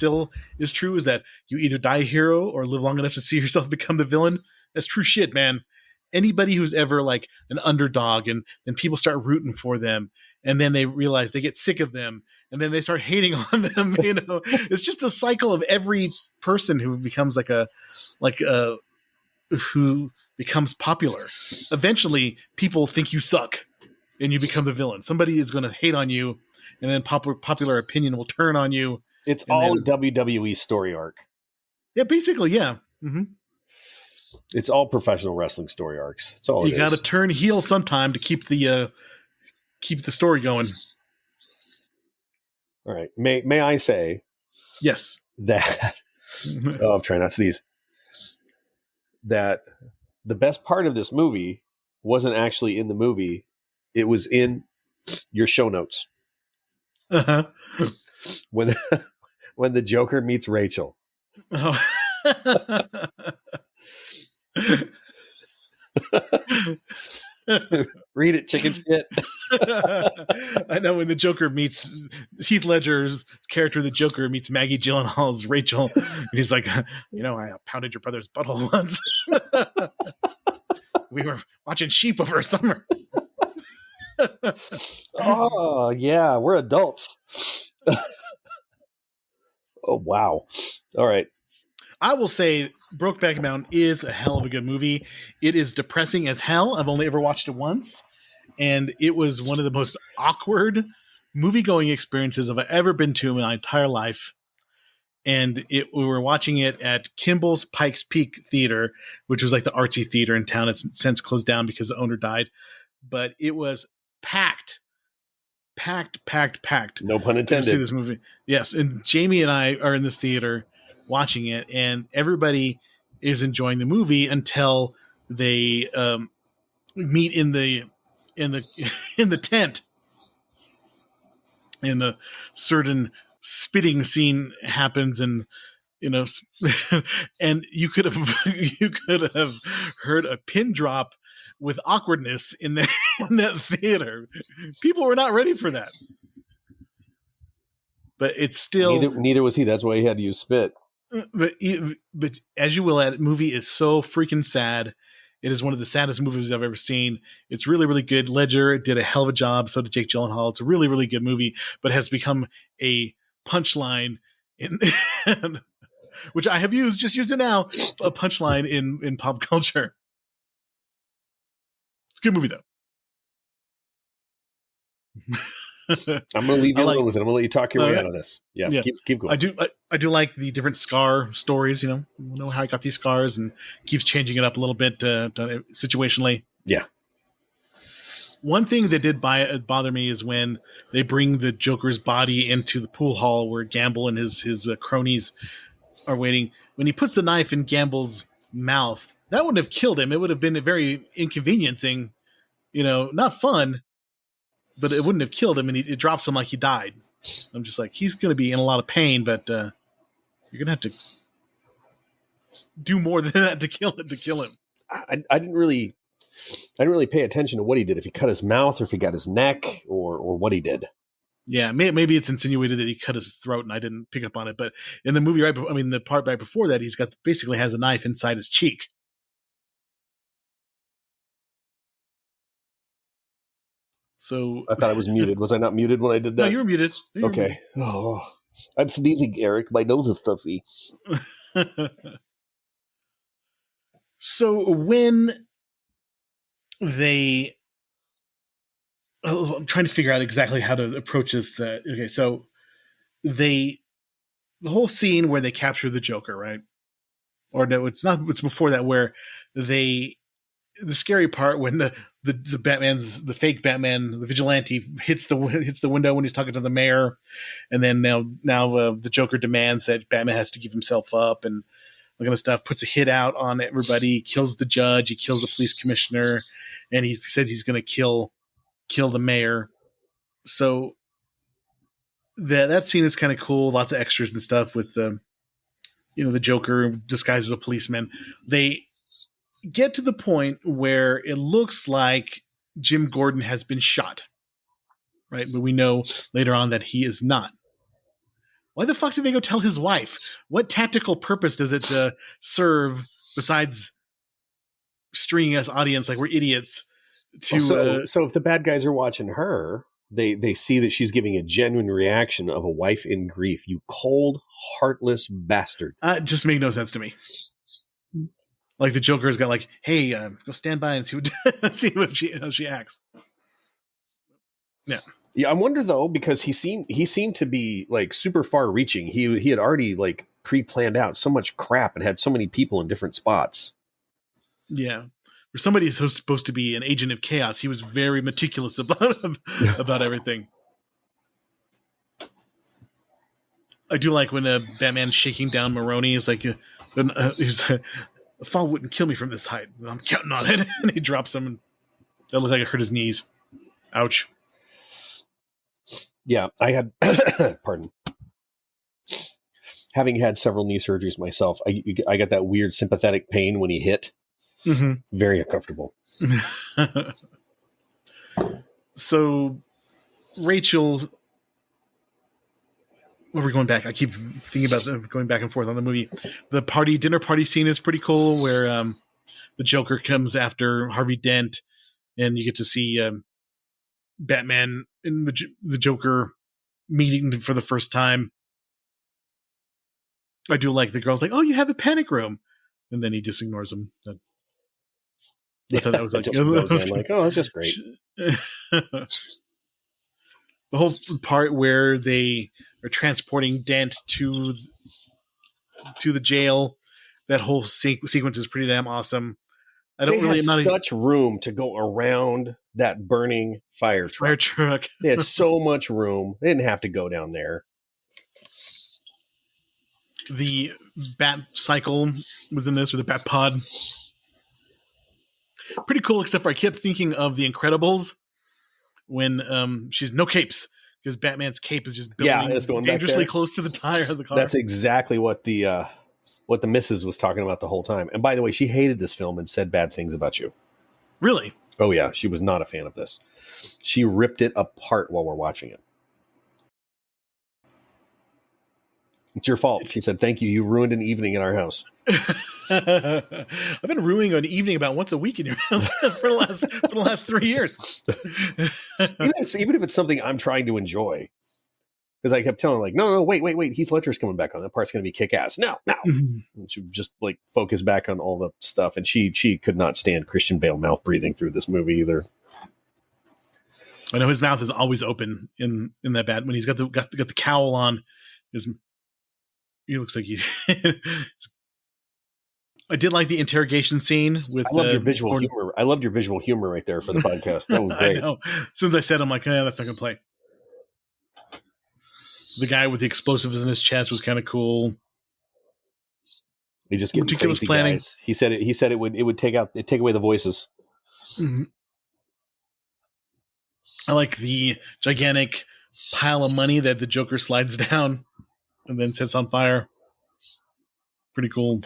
Speaker 2: true, is that you either die a hero or live long enough to see yourself become the villain. That's true shit, man. Anybody who's ever like an underdog and then people start rooting for them, and then they realize they get sick of them, and then they start hating on them. It's just the cycle of every person who becomes who becomes popular. Eventually, people think you suck, and you become the villain. Somebody is going to hate on you, and then popular opinion will turn on you.
Speaker 3: It's all WWE story arc.
Speaker 2: Yeah, basically, yeah. Mm-hmm.
Speaker 3: It's all professional wrestling story arcs. That's all
Speaker 2: you got to turn heel sometime to keep the story going.
Speaker 3: All right. May I say,
Speaker 2: yes,
Speaker 3: that I'm trying not to sneeze. That the best part of this movie wasn't actually in the movie. It was in your show notes
Speaker 2: Uh-huh.
Speaker 3: when when the Joker meets Rachel.
Speaker 2: Oh.
Speaker 3: Read it, chicken shit.
Speaker 2: I know when the Joker meets Heath Ledger's character, the Joker meets Maggie Gyllenhaal's Rachel, and he's like, I pounded your brother's butthole once. We were watching sheep over summer.
Speaker 3: Oh yeah, we're adults. Oh wow! All right.
Speaker 2: I will say Brokeback Mountain is a hell of a good movie. It is depressing as hell. I've only ever watched it once, and it was one of the most awkward movie-going experiences I've ever been to in my entire life. And we were watching it at Kimball's Pikes Peak Theater, which was like the artsy theater in town. It's since closed down because the owner died. But it was packed.
Speaker 3: No pun
Speaker 2: To
Speaker 3: intended.
Speaker 2: see this movie. Yes, and Jamie and I are in this theater watching it, and everybody is enjoying the movie until they meet in the in the tent, and a certain spitting scene happens, and and you could have heard a pin drop with awkwardness in that theater. People were not ready for that, but it's still
Speaker 3: Neither was he. That's why he had to use spit.
Speaker 2: But as you will add, movie is so freaking sad. It is one of the saddest movies I've ever seen. It's really, really good. Ledger did a hell of a job. So did Jake Gyllenhaal. It's a really, really good movie, but has become a punchline in which I have used it now, a punchline in pop culture. It's a good movie though.
Speaker 3: I'm going to leave you alone with it. I'm going to let you talk your way out of this. Yeah. Keep going.
Speaker 2: I do like the different scar stories. Know how I got these scars, and keeps changing it up a little bit situationally.
Speaker 3: Yeah.
Speaker 2: One thing that did bother me is when they bring the Joker's body into the pool hall where Gamble and his cronies are waiting. When he puts the knife in Gamble's mouth, that wouldn't have killed him. It would have been a very inconveniencing, not fun, but it wouldn't have killed him, and it drops him like he died. I'm just like, he's going to be in a lot of pain, but you're going to have to do more than that to kill him.
Speaker 3: I didn't really pay attention to what he did. If he cut his mouth, or if he got his neck, or what he did.
Speaker 2: Yeah, maybe it's insinuated that he cut his throat, and I didn't pick up on it. But in the movie, the part right before that, he's basically has a knife inside his cheek. So
Speaker 3: I thought I was muted. Was I not muted when I did that?
Speaker 2: No, you were muted.
Speaker 3: Okay. Oh, I'm sneezing, Eric. My nose is stuffy.
Speaker 2: So when I'm trying to figure out exactly how to approach this. Okay, so the whole scene where they capture the Joker, right? Or no, it's not. It's before that, where the scary part when the fake Batman, the vigilante, hits the window when he's talking to the mayor, and then now the Joker demands that Batman has to give himself up and that kind of stuff. Puts a hit out on everybody, kills the judge, he kills the police commissioner, and he says he's going to kill the mayor. So that scene is kind of cool. Lots of extras and stuff with the Joker disguised as a policeman. They get to the point where it looks like Jim Gordon has been shot, right? But we know later on that he is not. Why the fuck did they go tell his wife? What tactical purpose does it serve besides stringing us audience like we're idiots?
Speaker 3: So if the bad guys are watching her, they see that she's giving a genuine reaction of a wife in grief. You cold, heartless bastard.
Speaker 2: It just made no sense to me. Like the Joker's got like, hey, go stand by and see how she acts. Yeah.
Speaker 3: Yeah, I wonder though, because he seemed to be like super far reaching. He had already like pre-planned out so much crap and had so many people in different spots.
Speaker 2: Yeah. For somebody who's supposed to be an agent of chaos, he was very meticulous about everything. I do like when Batman's shaking down Maroni. He's like, he's a fall wouldn't kill me from this height. I'm counting on it. And he drops him. That looked like it hurt his knees. Ouch.
Speaker 3: Yeah, I had, pardon. Having had several knee surgeries myself, I got that weird sympathetic pain when he hit.
Speaker 2: Mm-hmm.
Speaker 3: Very uncomfortable.
Speaker 2: So, Rachel, where are we going back? I keep thinking about going back and forth on the movie. The dinner party scene is pretty cool, where the Joker comes after Harvey Dent, and you get to see Batman and the Joker meeting for the first time. I do like the girl's like, "Oh, you have a panic room," and then he just ignores him. I thought that was like,
Speaker 3: just goes in like, oh, that's just great.
Speaker 2: The whole part where they are transporting Dent to the jail, that whole sequence is pretty damn awesome.
Speaker 3: They had such room to go around that burning fire truck. They had so much room. They didn't have to go down there.
Speaker 2: The Bat Cycle was in this, or the Bat Pod. Pretty cool, except for I kept thinking of The Incredibles when she's no capes, because Batman's cape is just building dangerously close to the tire of the car.
Speaker 3: That's exactly what the missus was talking about the whole time. And by the way, she hated this film and said bad things about you.
Speaker 2: Really?
Speaker 3: Oh, yeah. She was not a fan of this. She ripped it apart while we're watching it. It's your fault. She said, thank you. You ruined an evening in our house.
Speaker 2: I've been ruining an evening about once a week in your house for the last 3 years.
Speaker 3: even if it's something I'm trying to enjoy. Because I kept telling her, like, no, wait. Heath Ledger's coming back on. That part's going to be kick-ass. No. And she would just, like, focus back on all the stuff. And she could not stand Christian Bale mouth breathing through this movie either.
Speaker 2: I know his mouth is always open in that Bat. When he's got the cowl on, he looks like he... I did like the interrogation scene with.
Speaker 3: I loved your visual humor. I loved your visual humor right there for the podcast. That was great.
Speaker 2: I know. As soon as I said, I'm like, that's not gonna play. The guy with the explosives in his chest was kind of cool.
Speaker 3: He just getting
Speaker 2: ridiculous
Speaker 3: crazy
Speaker 2: planning.
Speaker 3: Guys. He said it would take away the voices.
Speaker 2: Mm-hmm. I like the gigantic pile of money that the Joker slides down and then sets on fire. Pretty cool.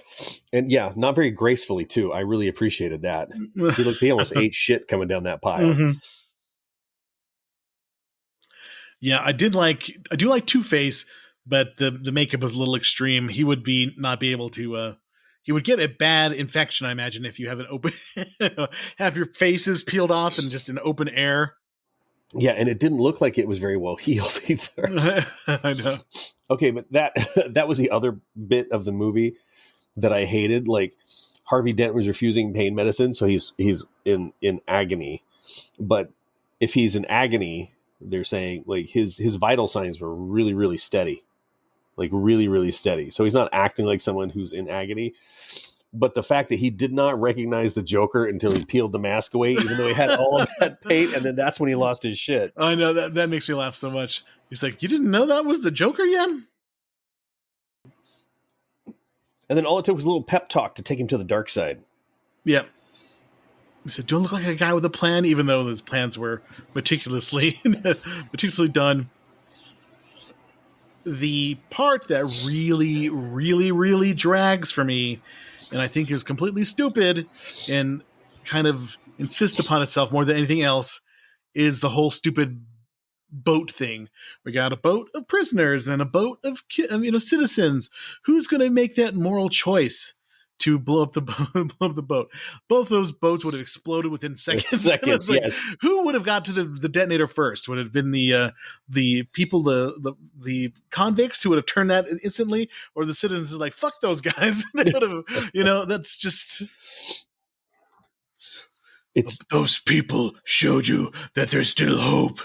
Speaker 3: And yeah, not very gracefully too. I really appreciated that. He almost ate shit coming down that pile.
Speaker 2: Mm-hmm. Yeah, I do like Two-Face, but the makeup was a little extreme. He would not be able to he would get a bad infection, I imagine, if you have an open have your faces peeled off and just in open air.
Speaker 3: Yeah, and it didn't look like it was very well healed either.
Speaker 2: I know.
Speaker 3: Okay, but that was the other bit of the movie that I hated. Like, Harvey Dent was refusing pain medicine, so he's in agony. But if he's in agony, they're saying like his vital signs were really, really steady. Like really, really steady. So he's not acting like someone who's in agony. But the fact that he did not recognize the Joker until he peeled the mask away, even though he had all of that paint, and then that's when he lost his shit.
Speaker 2: I know, that makes me laugh so much. He's like, you didn't know that was the Joker yet?
Speaker 3: And then all it took was a little pep talk to take him to the dark side.
Speaker 2: Yeah. He said, don't look like a guy with a plan, even though those plans were meticulously done. The part that really, really, really drags for me, and I think is completely stupid and kind of insists upon itself more than anything else, is the whole stupid boat thing. We got a boat of prisoners and a boat of citizens. Who's going to make that moral choice to blow up the boat? Both those boats would have exploded within seconds.
Speaker 3: Yes.
Speaker 2: Who would have got to the detonator first? Would it have been the people, the convicts who would have turned that instantly, or the citizens like, fuck those guys? They would have, that's just. Those people showed you that there's still hope.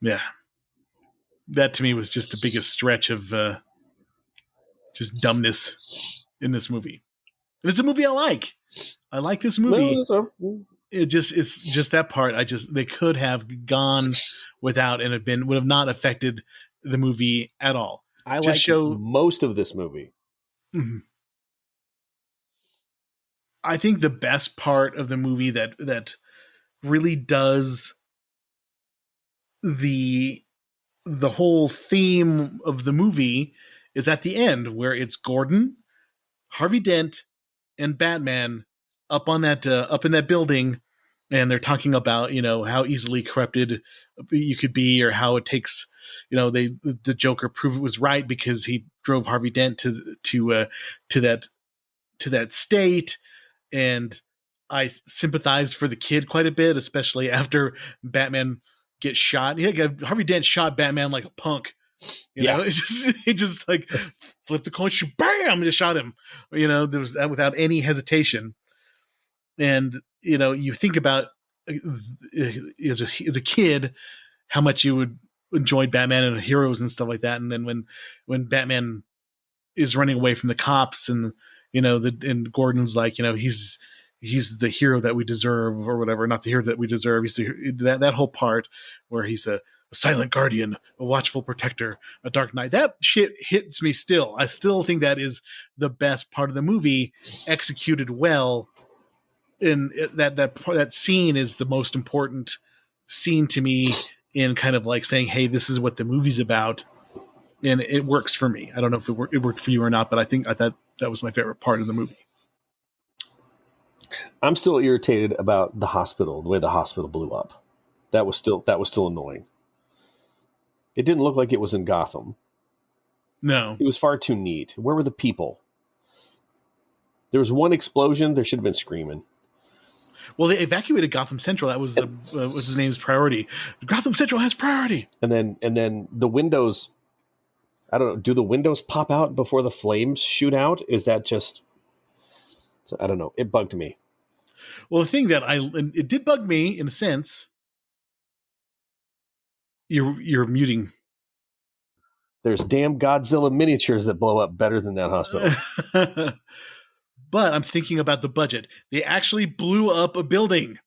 Speaker 2: Yeah. That to me was just the biggest stretch of just dumbness in this movie. And it's a movie I like. I like this movie. It's just that part. They could have gone without and would have not affected the movie at all.
Speaker 3: I like most of this movie.
Speaker 2: Mm-hmm. I think the best part of the movie that really does the whole theme of the movie is at the end, where it's Gordon, Harvey Dent, and Batman up on that up in that building, and they're talking about how easily corrupted you could be, or how it takes the Joker proved it was right because he drove Harvey Dent to that state. And I sympathized for the kid quite a bit, especially after Batman gets shot. Harvey Dent shot Batman like a punk. It just like flipped the coin, bam, just shot him. There was that without any hesitation. And you think about as a kid how much you would enjoy Batman and heroes and stuff like that. And then when Batman is running away from the cops, and and Gordon's like, he's the hero that we deserve, or whatever. Not the hero that we deserve. He's that whole part where he's a silent guardian, a watchful protector, a dark knight. That shit hits me still. I still think that is the best part of the movie, executed well. And that scene is the most important scene to me, in kind of like saying, hey, this is what the movie's about. And it works for me. I don't know if it worked for you or not, but I thought that was my favorite part of the movie.
Speaker 3: I'm still irritated about the hospital, the way the hospital blew up. That was still annoying. It didn't look like it was in Gotham.
Speaker 2: No.
Speaker 3: It was far too neat. Where were the people? There was one explosion. There should have been screaming.
Speaker 2: Well, they evacuated Gotham Central. That was what's his name's priority. Gotham Central has priority.
Speaker 3: And then the windows, I don't know, do the windows pop out before the flames shoot out? Is that just... So, I don't know. It bugged me.
Speaker 2: Well, the thing that it did bug me in a sense. You're muting.
Speaker 3: There's damn Godzilla miniatures that blow up better than that hospital.
Speaker 2: But I'm thinking about the budget. They actually blew up a building.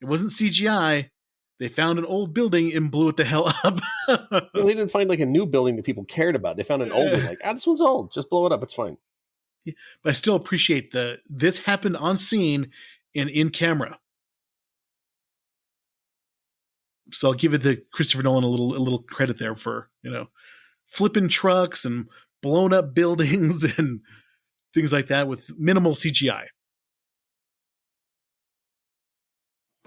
Speaker 2: It wasn't CGI. They found an old building and blew it the hell up.
Speaker 3: Well, they didn't find like a new building that people cared about. They found an old one. Like, this one's old. Just blow it up. It's fine.
Speaker 2: But I still appreciate this happened on scene and in camera. So I'll give it to Christopher Nolan a little credit there for, flipping trucks and blown up buildings and things like that with minimal CGI.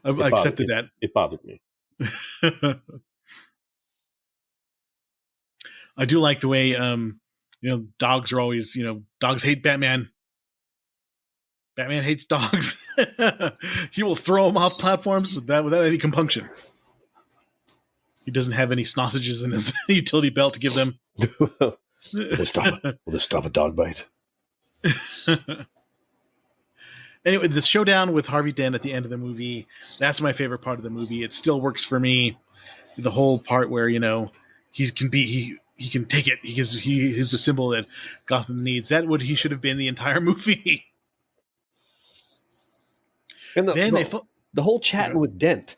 Speaker 2: I accepted that.
Speaker 3: It bothered me.
Speaker 2: I do like the way, dogs are always, dogs hate Batman. Batman hates dogs. He will throw them off platforms without any compunction. He doesn't have any sausages in his utility belt to give them.
Speaker 3: Will this stop a dog bite?
Speaker 2: Anyway, the showdown with Harvey Dent at the end of the movie, that's my favorite part of the movie. It still works for me. The whole part where, he can take it because he is the symbol that Gotham needs. That's what he should have been the entire movie.
Speaker 3: And the whole chatting with Dent.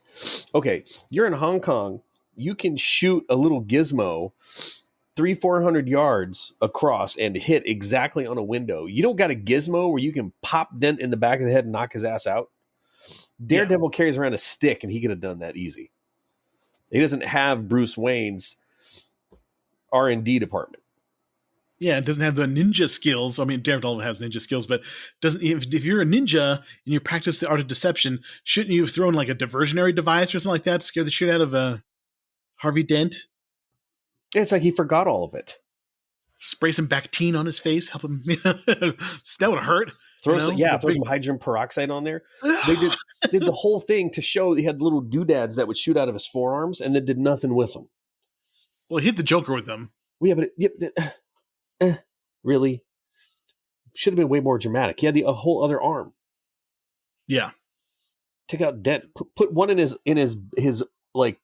Speaker 3: Okay, you're in Hong Kong. You can shoot a little gizmo 300-400 yards across and hit exactly on a window. You don't got a gizmo where you can pop Dent in the back of the head and knock his ass out. Daredevil carries around a stick, and he could have done that easy. He doesn't have Bruce Wayne's R&D department.
Speaker 2: Yeah, it doesn't have the ninja skills. I mean, Daredevil has ninja skills, but doesn't. If you're a ninja and you practice the art of deception, shouldn't you have thrown like a diversionary device or something like that to scare the shit out of Harvey Dent?
Speaker 3: It's like he forgot all of it.
Speaker 2: Spray some Bactine on his face, help him. That would hurt.
Speaker 3: Throw some hydrogen peroxide on there. They did the whole thing to show he had little doodads that would shoot out of his forearms, and then did nothing with them.
Speaker 2: Well, he hit the Joker with them.
Speaker 3: Well, but really should have been way more dramatic. He had a whole other arm.
Speaker 2: Yeah,
Speaker 3: take out Dent. Put one in his like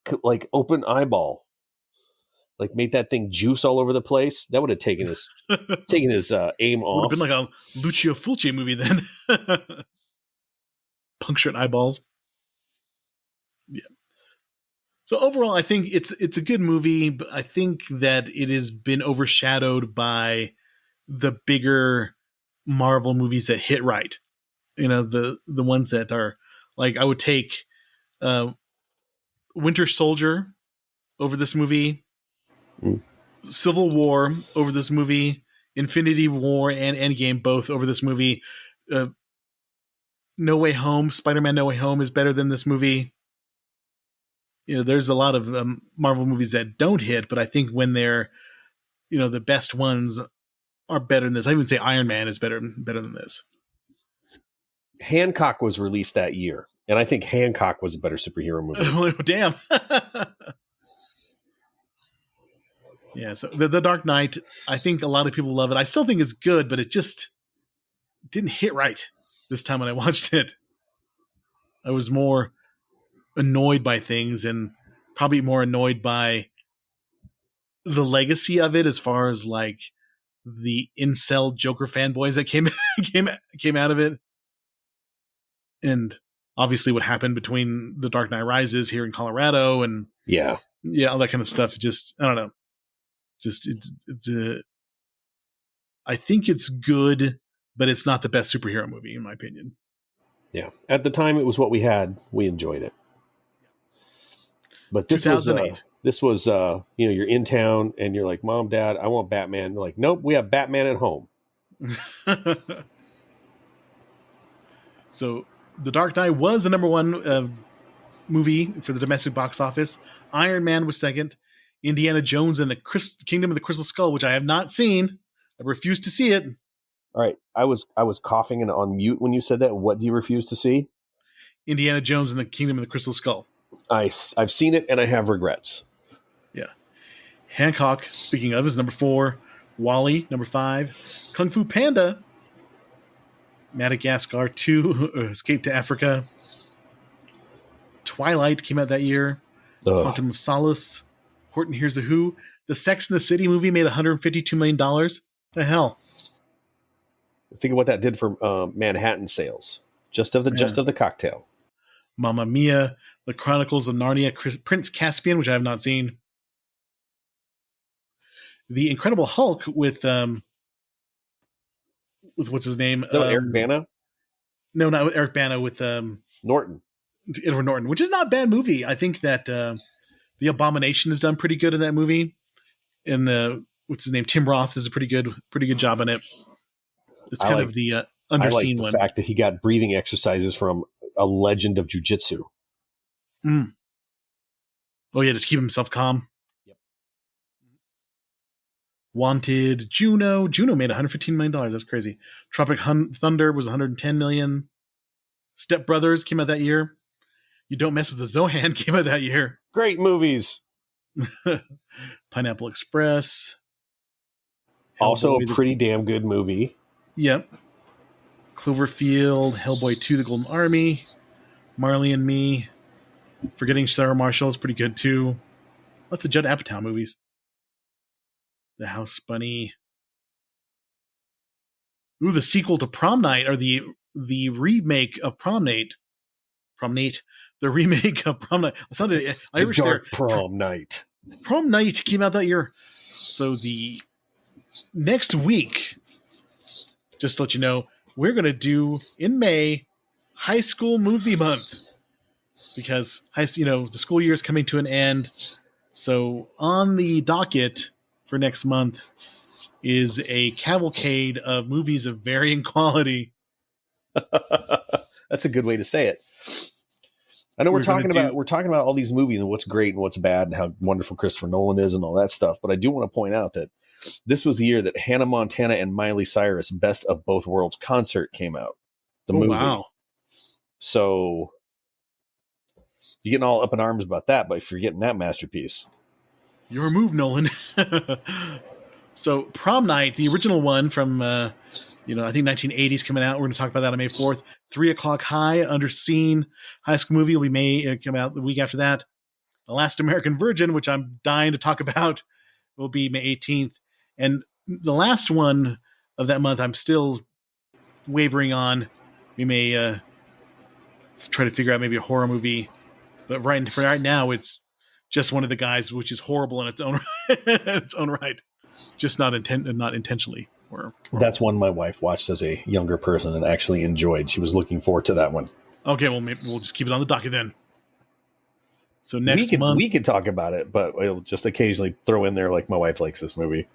Speaker 3: open eyeball. Like made that thing juice all over the place. That would have taken his aim off.
Speaker 2: Would have been like a Lucio Fulci movie then. Punctured eyeballs. Yeah. So overall, I think it's a good movie, but I think that it has been overshadowed by the bigger Marvel movies that hit right. The ones that are like, I would take Uh, Winter Soldier over this movie. Civil War over this movie. Infinity War and Endgame both over this movie. No Way Home, Spider-Man No Way Home is better than this movie. There's a lot of Marvel movies that don't hit, but I think when they're, the best ones are better than this. I would say Iron Man is better than this.
Speaker 3: Hancock was released that year, and I think Hancock was a better superhero movie.
Speaker 2: Oh, damn. Yeah, so the Dark Knight, I think a lot of people love it. I still think it's good, but it just didn't hit right this time when I watched it. I was more annoyed by things and probably more annoyed by the legacy of it as far as like the incel Joker fanboys that came out of it. And obviously what happened between The Dark Knight Rises here in Colorado and
Speaker 3: yeah,
Speaker 2: all that kind of stuff. Just, I don't know. Just, I think it's good, but it's not the best superhero movie, in my opinion.
Speaker 3: Yeah. At the time, it was what we had. We enjoyed it. But this was, you're in town and you're like, Mom, Dad, I want Batman. They're like, nope, we have Batman at home.
Speaker 2: So The Dark Knight was the number one movie for the domestic box office. Iron Man was second. Indiana Jones and the Kingdom of the Crystal Skull, which I have not seen. I refuse to see it.
Speaker 3: All right. I was coughing and on mute when you said that. What do you refuse to see?
Speaker 2: Indiana Jones and the Kingdom of the Crystal Skull.
Speaker 3: I've seen it and I have regrets.
Speaker 2: Yeah. Hancock, speaking of, is number 4. Wall-E, number 5. Kung Fu Panda. Madagascar 2, Escape to Africa. Twilight came out that year. Quantum of Solace. Horton Hears a Who. The Sex and the City movie made $152 million. The hell?
Speaker 3: Think of what that did for Manhattan sales. Just of the cocktail.
Speaker 2: Mamma Mia. The Chronicles of Narnia. Prince Caspian, which I have not seen. The Incredible Hulk with what's his name?
Speaker 3: Eric Bana?
Speaker 2: No, not Eric Bana. With
Speaker 3: Norton.
Speaker 2: Edward Norton, which is not a bad movie. I think that The Abomination has done pretty good in that movie. And what's his name? Tim Roth does a pretty good job in it. It's kind of the underseen one.
Speaker 3: The fact that he got breathing exercises from a legend of jiu-jitsu.
Speaker 2: Oh yeah, to keep himself calm.
Speaker 3: Yep.
Speaker 2: Wanted, Juno. Juno made $115 million. That's crazy. Tropic Thunder was $110 million. Step Brothers came out that year. You Don't Mess with the Zohan came out that year.
Speaker 3: Great movies.
Speaker 2: Pineapple Express.
Speaker 3: Also a pretty damn good movie.
Speaker 2: Yep. Cloverfield, Hellboy 2, The Golden Army, Marley and Me, Forgetting Sarah Marshall is pretty good too. Lots of Judd Apatow movies. The House Bunny. Ooh, the sequel to Prom Night, or the remake of Prom Night. The remake of Prom Night.
Speaker 3: Prom Night.
Speaker 2: Prom Night came out that year. So the next week, just to let you know, we're going to do, in May, High School Movie Month. Because, the school year is coming to an end. So on the docket for next month is a cavalcade of movies of varying quality.
Speaker 3: That's a good way to say it. I know we're talking about all these movies and what's great and what's bad and how wonderful Christopher Nolan is and all that stuff. But I do want to point out that this was the year that Hannah Montana and Miley Cyrus' Best of Both Worlds concert came out. The movie. Wow. So you're getting all up in arms about that, but if you're getting that masterpiece.
Speaker 2: Your move, Nolan. So Prom Night, the original one from, I think 1980s coming out. We're going to talk about that on May 4th. 3 O'Clock High, Underseen High School Movie will be come out the week after that. The Last American Virgin, which I'm dying to talk about, will be May 18th. And the last one of that month, I'm still wavering on. We may try to figure out maybe a horror movie. But for right now, it's just One of the Guys, which is horrible in its own right. Just not intentionally.
Speaker 3: That's one my wife watched as a younger person and actually enjoyed. She was looking forward to that one.
Speaker 2: Okay, well, maybe we'll just keep it on the docket then. So next month
Speaker 3: we can talk about it, but we'll just occasionally throw in there like my wife likes this movie.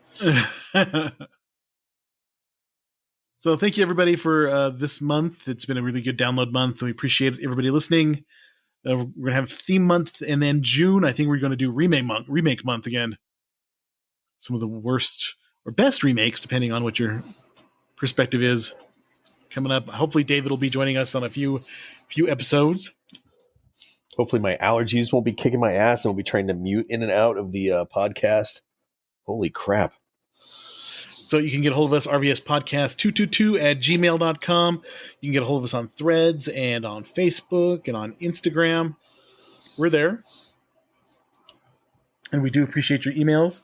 Speaker 2: So thank you everybody for this month. It's been a really good download month, and we appreciate everybody listening. We're gonna have theme month, and then June I think we're going to do remake month again. Some of the worst or best remakes, depending on what your perspective is, coming up. Hopefully David will be joining us on a few episodes.
Speaker 3: Hopefully my allergies won't be kicking my ass and we'll be trying to mute in and out of the podcast. Holy crap.
Speaker 2: So you can get a hold of us, rvspodcast222@gmail.com. You can get a hold of us on Threads and on Facebook and on Instagram. We're there. And we do appreciate your emails.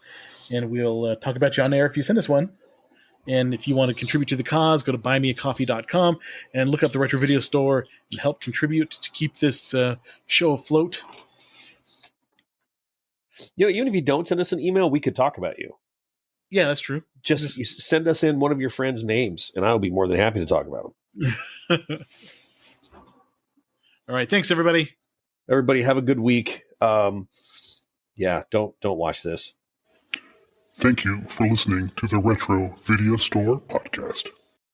Speaker 2: And we'll talk about you on air if you send us one. And if you want to contribute to the cause, go to buymeacoffee.com and look up the Retro Video Store and help contribute to keep this show afloat.
Speaker 3: Even if you don't send us an email, we could talk about you.
Speaker 2: Yeah, that's true.
Speaker 3: Just you send us in one of your friends' names, and I'll be more than happy to talk about them.
Speaker 2: All right. Thanks, everybody.
Speaker 3: Everybody have a good week. Don't watch this.
Speaker 4: Thank you for listening to the Retro Video Store Podcast.